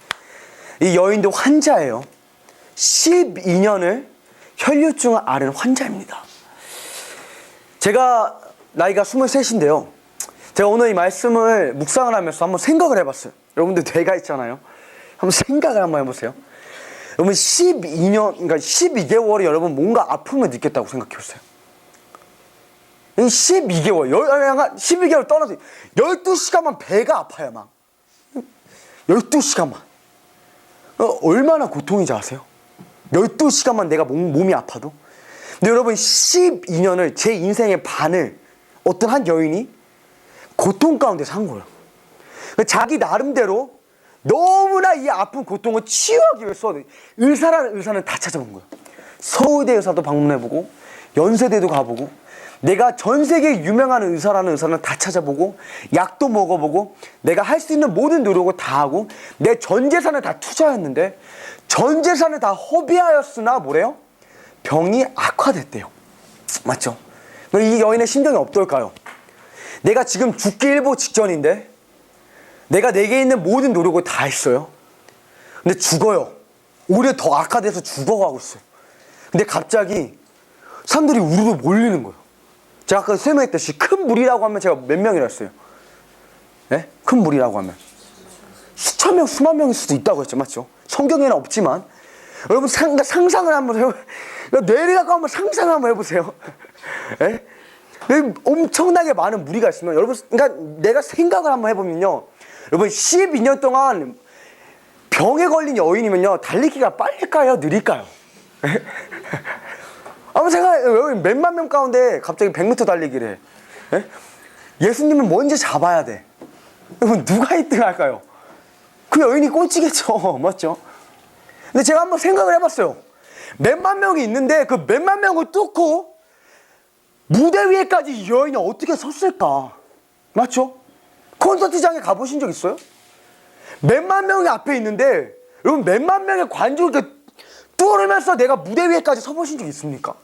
이 여인도 환자예요. 12년을 혈류증을 앓은 환자입니다. 제가 나이가 23인데요. 제가 오늘 이 말씀을 묵상을 하면서 한번 생각을 해봤어요. 여러분들 뇌가 있잖아요. 한번 생각을 한번 해보세요. 여러분 12년, 그러니까 12개월이 여러분 뭔가 아픔을 느꼈다고 생각해보세요. 12개월, 12개월 떠나서 12시간만 배가 아파요, 막. 12시간만. 얼마나 고통인지 아세요? 12시간만 내가 몸이 아파도. 근데 여러분 12년을, 제 인생의 반을 어떤 한 여인이 고통 가운데 산 거예요. 자기 나름대로 너무나 이 아픈 고통을 치유하기 위해서 의사라는 의사는 다 찾아본 거예요. 서울대 의사도 방문해보고 연세대도 가보고 내가 전 세계 유명한 의사라는 의사는 다 찾아보고 약도 먹어보고 내가 할 수 있는 모든 노력을 다 하고 내 전 재산을 다 투자했는데 전 재산을 다 허비하였으나 뭐래요? 병이 악화됐대요. 맞죠? 이 여인의 심정이 어떨까요? 내가 지금 죽기 일보 직전인데 내가 내게 있는 모든 노력을 다 했어요. 근데 죽어요. 오히려 더 악화돼서 죽어가고 있어요. 근데 갑자기 사람들이 우르르 몰리는 거예요. 제가 아까 설명했듯이 큰 무리라고 하면 제가 몇 명이라 했어요? 네? 큰 무리라고 하면 수천 명, 수만 명일 수도 있다고 했죠. 맞죠? 성경에는 없지만 여러분 상상을 한번 뇌를 갖고 한번 상상을 한번 해보세요. 네? 엄청나게 많은 무리가 있으면 여러분, 그러니까 내가 생각을 한번 해보면요, 여러분 12년 동안 병에 걸린 여인이면요 달리기가 빨릴까요? 느릴까요? 한번 생각해. 여기 몇만 명 가운데 갑자기 100m 달리기를 해. 예? 예수님은 먼저 잡아야 돼. 여러분 누가 1등 할까요? 그 여인이 꼴찌겠죠. 맞죠? 근데 제가 한번 생각을 해봤어요. 몇만 명이 있는데 그 몇만 명을 뚫고 무대 위에까지 이 여인이 어떻게 섰을까? 맞죠? 콘서트장에 가보신 적 있어요? 몇만 명이 앞에 있는데 여러분 몇만 명의 관중을 이렇게 뚫으면서 내가 무대 위에까지 서보신 적 있습니까?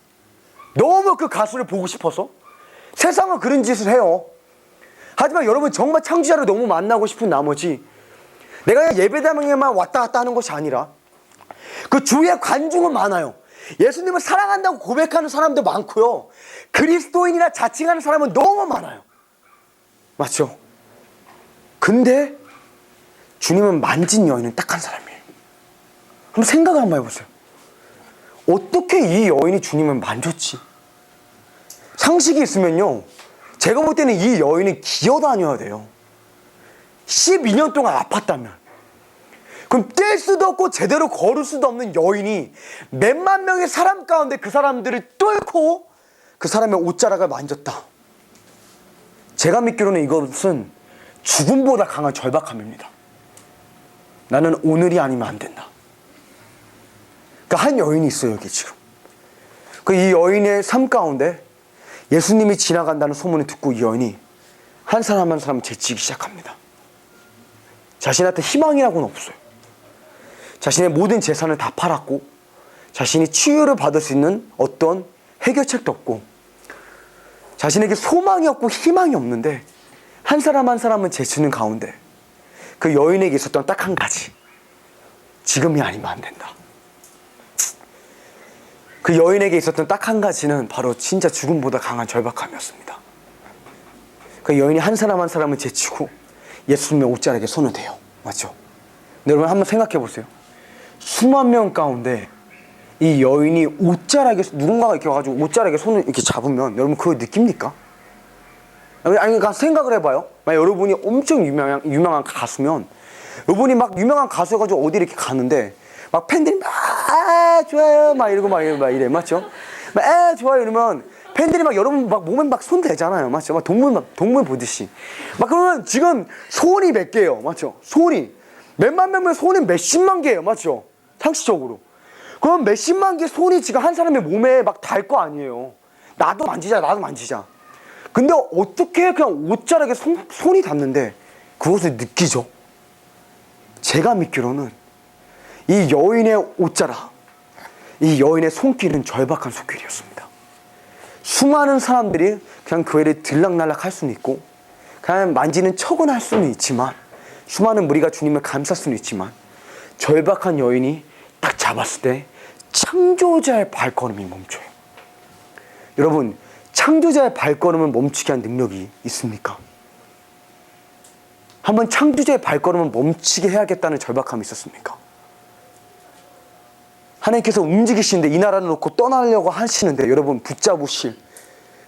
너무 그 가수를 보고 싶어서. 세상은 그런 짓을 해요. 하지만 여러분 정말 창조자를 너무 만나고 싶은 나머지 내가 예배당에만 왔다 갔다 하는 것이 아니라 그 주위에 관중은 많아요. 예수님을 사랑한다고 고백하는 사람도 많고요. 그리스도인이라 자칭하는 사람은 너무 많아요. 맞죠? 근데 주님은 만진 여인은 딱 한 사람이에요. 한번 생각을 한번 해보세요. 어떻게 이 여인이 주님을 만졌지? 상식이 있으면요, 제가 볼 때는 이 여인이 기어다녀야 돼요. 12년 동안 아팠다면. 그럼 뛸 수도 없고 제대로 걸을 수도 없는 여인이 몇만 명의 사람 가운데 그 사람들을 뚫고 그 사람의 옷자락을 만졌다. 제가 믿기로는 이것은 죽음보다 강한 절박함입니다. 나는 오늘이 아니면 안 된다. 그러니까 한 여인이 있어요, 여기 지금. 이 여인의 삶 가운데 예수님이 지나간다는 소문을 듣고 이 여인이 한 사람 한 사람 제치기 시작합니다. 자신한테 희망이라고는 없어요. 자신의 모든 재산을 다 팔았고 자신이 치유를 받을 수 있는 어떤 해결책도 없고 자신에게 소망이 없고 희망이 없는데 한 사람 한 사람은 제치는 가운데 그 여인에게 있었던 딱 한 가지, 지금이 아니면 안 된다. 그 여인에게 있었던 딱 한 가지는 바로 진짜 죽음보다 강한 절박함이었습니다. 그 여인이 한 사람 한 사람을 제치고 예수님의 옷자락에 손을 대요. 맞죠? 근데 여러분 한번 생각해 보세요. 수만 명 가운데 이 여인이 옷자락에, 누군가가 이렇게 와가지고 옷자락에 손을 이렇게 잡으면 여러분 그걸 느낍니까? 아니, 그러니까 생각을 해봐요. 만약 여러분이 엄청 유명한 가수면, 여러분이 막 유명한 가수여가지고 어디 이렇게 가는데 막 팬들이 막 좋아요 막 이러고 막 이래. 맞죠? 막 좋아요 이러면 팬들이 막 여러분 막 몸에 막 손 대잖아요. 맞죠? 막 동물 보듯이. 막 그러면 지금 손이 몇 개예요. 맞죠? 손이 몇만 명면 손이 몇십만 개예요. 맞죠? 상식적으로. 그럼 몇십만 개 손이 지금 한 사람의 몸에 막 닿을 거 아니에요. 나도 만지자. 근데 어떻게 그냥 옷자락에 손이 닿는데 그것을 느끼죠? 제가 믿기로는 이 여인의 옷자락, 이 여인의 손길은 절박한 손길이었습니다. 수많은 사람들이 그냥 그 애를 들락날락 할 수는 있고 그냥 만지는 척은 할 수는 있지만, 수많은 무리가 주님을 감쌀 수는 있지만, 절박한 여인이 딱 잡았을 때 창조자의 발걸음이 멈춰요. 여러분, 창조자의 발걸음을 멈추게 한 능력이 있습니까? 한번 창조자의 발걸음을 멈추게 해야겠다는 절박함이 있었습니까? 하나님께서 움직이시는데 이 나라를 놓고 떠나려고 하시는데 여러분 붙잡으실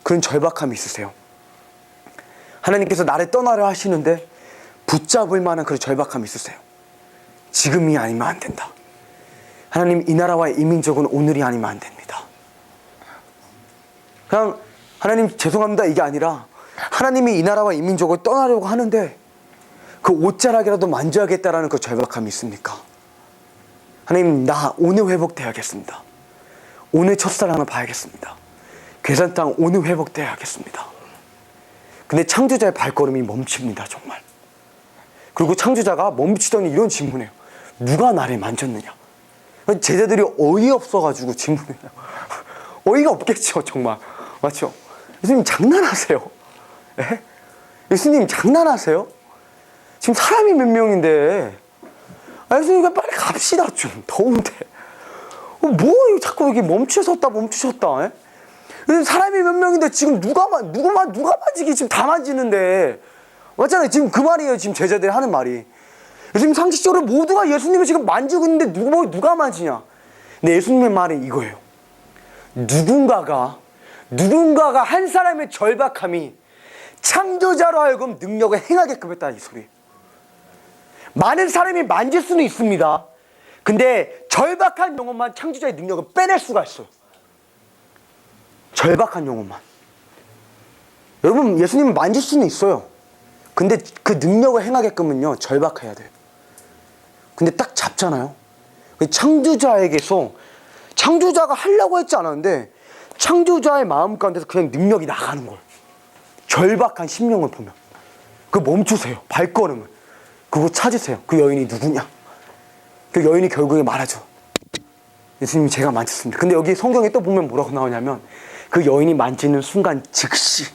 그런 절박함이 있으세요? 하나님께서 나를 떠나려 하시는데 붙잡을 만한 그런 절박함이 있으세요? 지금이 아니면 안 된다. 하나님, 이 나라와의 이 민족은 오늘이 아니면 안 됩니다. 그냥 하나님 죄송합니다 이게 아니라 하나님이 이 나라와 이 민족을 떠나려고 하는데 그 옷자락이라도 만져야겠다라는 그 절박함이 있습니까? 하나님, 나 오늘 회복돼야겠습니다. 오늘 첫사랑을 봐야겠습니다. 괴산땅 오늘 회복돼야겠습니다. 근데 창조자의 발걸음이 멈춥니다. 정말. 그리고 창조자가 멈추더니 이런 질문해요. 누가 나를 만졌느냐? 제자들이 어이없어가지고 질문해요. 어이가 없겠죠 정말. 맞죠? 예수님 장난하세요? 에? 예수님 장난하세요? 지금 사람이 몇 명인데, 예수님 빨리 갑시다. 좀 더운데 뭐 자꾸 여기 멈추셨다 에? 사람이 몇 명인데 지금 누가 만지기 지금 다 만지는데. 맞잖아요. 지금 그 말이에요. 지금 제자들이 하는 말이. 지금 상식적으로 모두가 예수님을 지금 만지고 있는데 누가 만지냐? 근데 예수님의 말이 이거예요. 누군가가 한 사람의 절박함이 창조자로 하여금 능력을 행하게끔 했다, 이 소리. 많은 사람이 만질 수는 있습니다. 근데 절박한 영혼만 창조자의 능력을 빼낼 수가 있어요. 절박한 영혼만. 여러분, 예수님은 만질 수는 있어요. 근데 그 능력을 행하게끔은요, 절박해야 돼요. 근데 딱 잡잖아요. 창조자에게서, 창조자가 하려고 했지 않았는데 창조자의 마음 가운데서 그냥 능력이 나가는 거예요. 절박한 심령을 보면. 멈추세요. 발걸음을. 그거 찾으세요. 그 여인이 누구냐? 그 여인이 결국에 말하죠. 예수님, 제가 만졌습니다. 근데 여기 성경에 또 보면 뭐라고 나오냐면 그 여인이 만지는 순간 즉시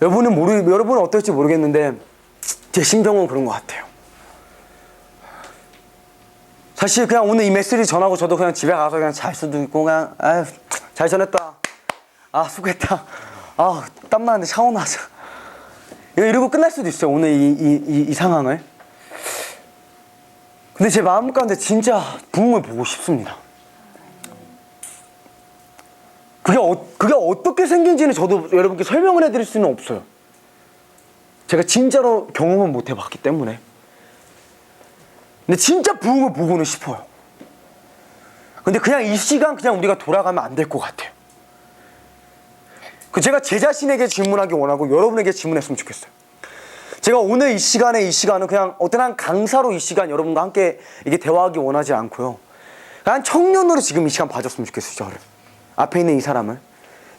여러분은 어떨지 모르겠는데 제 심정은 그런 것 같아요. 사실 그냥 오늘 이 메시지 전하고 저도 그냥 집에 가서 그냥 잘 수도 있고 그냥 아유 잘 전했다. 수고했다. 땀 나는데 샤워나 하자. 이러고 끝날 수도 있어요. 오늘 이 상황을. 근데 제 마음 가운데 진짜 부흥을 보고 싶습니다. 그게 어떻게 생긴지는 저도 여러분께 설명을 해드릴 수는 없어요. 제가 진짜로 경험은 못 해봤기 때문에. 근데 진짜 부흥을 보고는 싶어요. 근데 그냥 이 시간 그냥 우리가 돌아가면 안 될 것 같아요. 제가 제 자신에게 질문하기 원하고 여러분에게 질문했으면 좋겠어요. 제가 오늘 이 시간은 그냥 어떤 한 강사로 이 시간 여러분과 함께 이게 대화하기 원하지 않고요. 한 청년으로 지금 이 시간 봐줬으면 좋겠어요. 저를. 앞에 있는 이 사람을.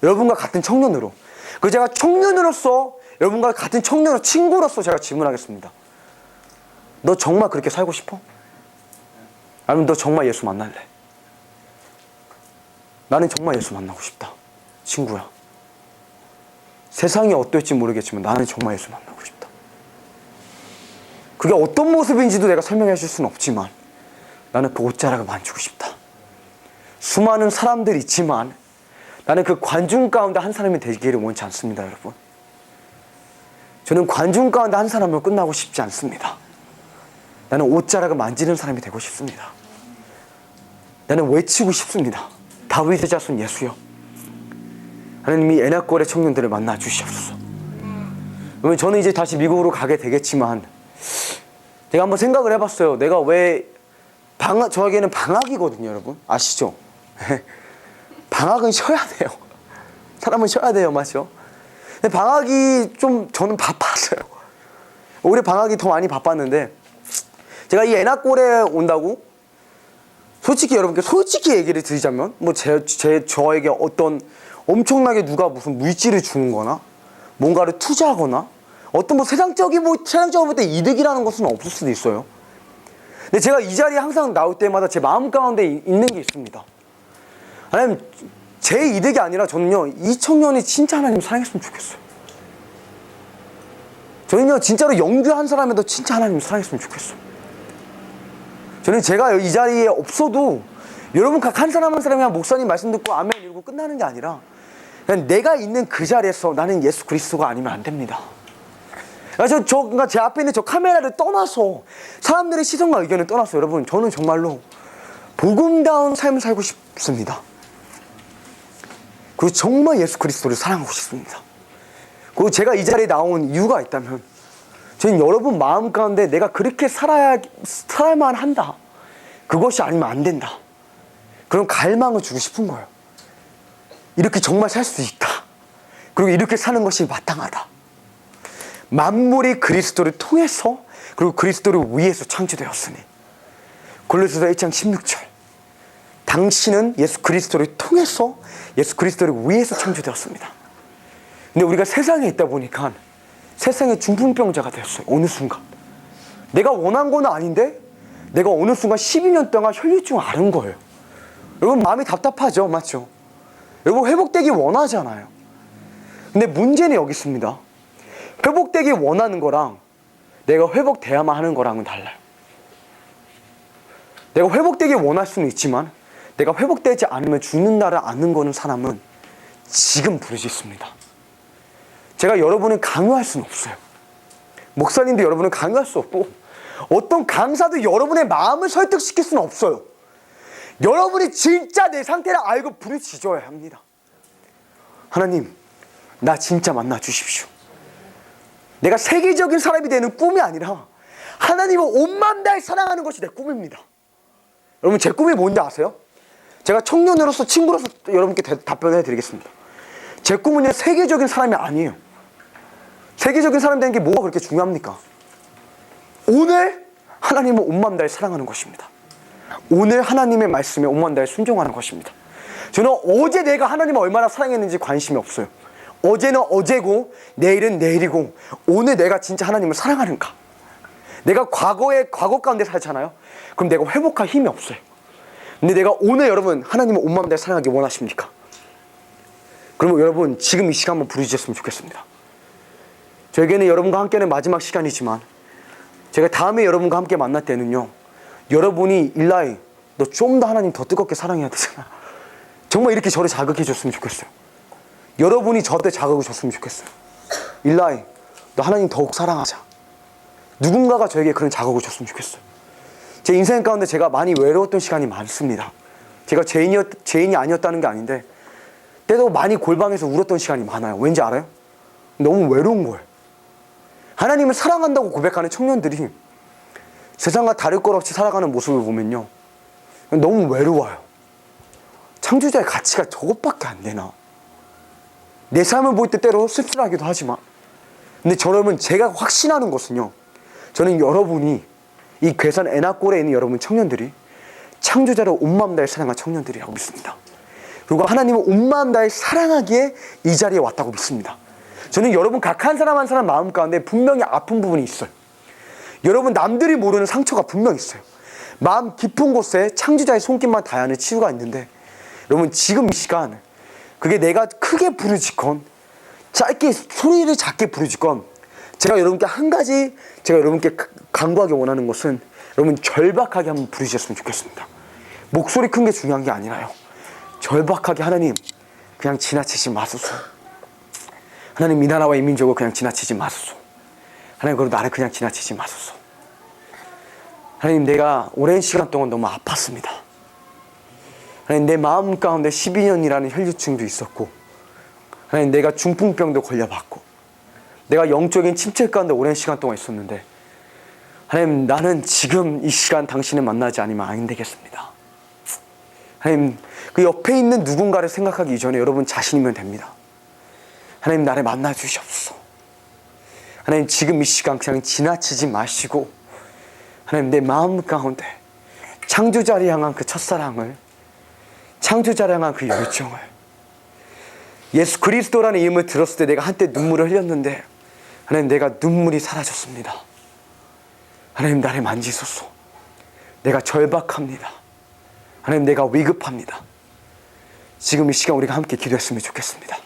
여러분과 같은 청년으로. 제가 청년으로서 여러분과 같은 청년으로 친구로서 제가 질문하겠습니다. 너 정말 그렇게 살고 싶어? 아니면 너 정말 예수 만날래? 나는 정말 예수 만나고 싶다. 친구야. 세상이 어떨지 모르겠지만 나는 정말 예수 만나고 싶다. 그게 어떤 모습인지도 내가 설명해 줄 수는 없지만 나는 그 옷자락을 만지고 싶다. 수많은 사람들이 있지만 나는 그 관중 가운데 한 사람이 되기를 원치 않습니다. 여러분, 저는 관중 가운데 한 사람으로 끝나고 싶지 않습니다. 나는 옷자락을 만지는 사람이 되고 싶습니다. 나는 외치고 싶습니다. 다윗의 자손 예수여, 하나님이 에나골의 청년들을 만나 주시옵소서. 그러면 저는 이제 다시 미국으로 가게 되겠지만 제가 한번 생각을 해봤어요. 내가 왜 저에게는 방학이거든요. 여러분 아시죠? 방학은 쉬어야 돼요. 사람은 쉬어야 돼요. 맞죠? 근데 방학이 좀 저는 바빴어요. 올해 방학이 더 많이 바빴는데 제가 이 에나골에 온다고 솔직히 여러분께 솔직히 얘기를 드리자면 저에게 어떤 엄청나게 누가 무슨 물질을 주는 거나 뭔가를 투자하거나 어떤 세상적으로 볼 때 이득이라는 것은 없을 수도 있어요. 근데 제가 이 자리에 항상 나올 때마다 제 마음 가운데 있는 게 있습니다. 하나님, 제 이득이 아니라 저는요, 이 청년이 진짜 하나님 사랑했으면 좋겠어요. 저는요, 진짜로 영규한 사람에도 진짜 하나님 사랑했으면 좋겠어요. 저는 제가 이 자리에 없어도 여러분 각 한 사람 한 사람이 그냥 목사님 말씀 듣고 아멘 이러고 끝나는 게 아니라 그냥 내가 있는 그 자리에서 나는 예수 그리스도가 아니면 안 됩니다. 그러니까 제 앞에 있는 저 카메라를 떠나서 사람들의 시선과 의견을 떠나서 여러분, 저는 정말로 복음다운 삶을 살고 싶습니다. 그리고 정말 예수 그리스도를 사랑하고 싶습니다. 그리고 제가 이 자리에 나온 이유가 있다면 저는 여러분 마음 가운데 내가 그렇게 살아야만 한다, 그것이 아니면 안 된다, 그런 갈망을 주고 싶은 거예요. 이렇게 정말 살 수 있다, 그리고 이렇게 사는 것이 마땅하다. 만물이 그리스도를 통해서 그리고 그리스도를 위해서 창조되었으니, 골로새서 1장 16절, 당신은 예수 그리스도를 통해서 예수 그리스도를 위해서 창조되었습니다. 근데 우리가 세상에 있다 보니까 세상의 중풍병자가 되었어요. 어느 순간 내가 원한 건 아닌데 내가 어느 순간 12년 동안 혈류증을 앓은 거예요. 여러분 마음이 답답하죠? 맞죠? 여러분 회복되기 원하잖아요. 근데 문제는 여기 있습니다. 회복되기 원하는 거랑 내가 회복돼야만 하는 거랑은 달라요. 내가 회복되기 원할 수는 있지만 내가 회복되지 않으면 죽는다를 아는 거는 사람은 지금 부르짖습니다. 제가 여러분을 강요할 수는 없어요. 목사님도 여러분을 강요할 수 없고 어떤 강사도 여러분의 마음을 설득시킬 수는 없어요. 여러분이 진짜 내 상태를 알고 부르짖어야 합니다. 하나님, 나 진짜 만나 주십시오. 내가 세계적인 사람이 되는 꿈이 아니라 하나님을 온 마음 다해 사랑하는 것이 내 꿈입니다. 여러분 제 꿈이 뭔지 아세요? 제가 청년으로서 친구로서 여러분께 답변해 드리겠습니다. 제 꿈은요, 세계적인 사람이 아니에요. 세계적인 사람 되는 게 뭐가 그렇게 중요합니까? 오늘 하나님을 온 마음 다해 사랑하는 것입니다. 오늘 하나님의 말씀에 온 마음 다해 순종하는 것입니다. 저는 어제 내가 하나님을 얼마나 사랑했는지 관심이 없어요. 어제는 어제고 내일은 내일이고 오늘 내가 진짜 하나님을 사랑하는가? 내가 과거 가운데 살잖아요. 그럼 내가 회복할 힘이 없어요. 근데 내가 오늘 여러분 하나님을 온 마음 다해 사랑하기 원하십니까? 그러면 여러분 지금 이 시간 한번 부르짖었으면 좋겠습니다. 저에게는 여러분과 함께하는 마지막 시간이지만 제가 다음에 여러분과 함께 만날 때는요, 여러분이 일라이 너 좀 더 하나님 더 뜨겁게 사랑해야 되잖아. 정말 이렇게 저를 자극해 줬으면 좋겠어요. 여러분이 저한테 자극을 줬으면 좋겠어요. 일라이 너 하나님 더욱 사랑하자. 누군가가 저에게 그런 자극을 줬으면 좋겠어요. 제 인생 가운데 제가 많이 외로웠던 시간이 많습니다. 제가 죄인이 아니었다는 게 아닌데 때도 많이 골방에서 울었던 시간이 많아요. 왠지 알아요? 너무 외로운 거예요. 하나님을 사랑한다고 고백하는 청년들이 세상과 다를 것 없이 살아가는 모습을 보면요, 너무 외로워요. 창조자의 가치가 저것밖에 안 되나? 내 삶을 볼 때 때로 씁쓸하기도 하지만, 근데 여러분 제가 확신하는 것은요, 저는 여러분이 이 괴산 애나꼴에 있는 여러분 청년들이 창조자를 온 마음 다해 사랑한 청년들이라고 믿습니다. 그리고 하나님을 온 마음 다해 사랑하기에 이 자리에 왔다고 믿습니다. 저는 여러분 각 한 사람 한 사람 마음 가운데 분명히 아픈 부분이 있어요. 여러분 남들이 모르는 상처가 분명히 있어요. 마음 깊은 곳에 창조자의 손길만 닿아야 하는 치유가 있는데, 여러분 지금 이 시간 그게 내가 크게 부르짖건 짧게 소리를 작게 부르짖건 제가 여러분께 한 가지 제가 여러분께 간구하기 원하는 것은 여러분 절박하게 한번 부르짖었으면 좋겠습니다. 목소리 큰 게 중요한 게 아니라요, 절박하게 하나님 그냥 지나치지 마소서. 하나님 이 나라와 이 민족을 그냥 지나치지 마소서. 하나님 그리고 나를 그냥 지나치지 마소서. 하나님 내가 오랜 시간 동안 너무 아팠습니다. 하나님 내 마음 가운데 12년이라는 혈류증도 있었고, 하나님 내가 중풍병도 걸려봤고, 내가 영적인 침체 가운데 오랜 시간 동안 있었는데, 하나님 나는 지금 이 시간 당신을 만나지 않으면 안 되겠습니다. 하나님 그 옆에 있는 누군가를 생각하기 이전에 여러분 자신이면 됩니다. 하나님 나를 만나 주시옵소서. 하나님 지금 이 시간 그냥 지나치지 마시고 하나님 내 마음 가운데 창조자를 향한 그 첫사랑을, 창조자를 향한 그 열정을, 예수 그리스도라는 이름을 들었을 때 내가 한때 눈물을 흘렸는데 하나님 내가 눈물이 사라졌습니다. 하나님 나를 만지소서. 내가 절박합니다. 하나님 내가 위급합니다. 지금 이 시간 우리가 함께 기도했으면 좋겠습니다.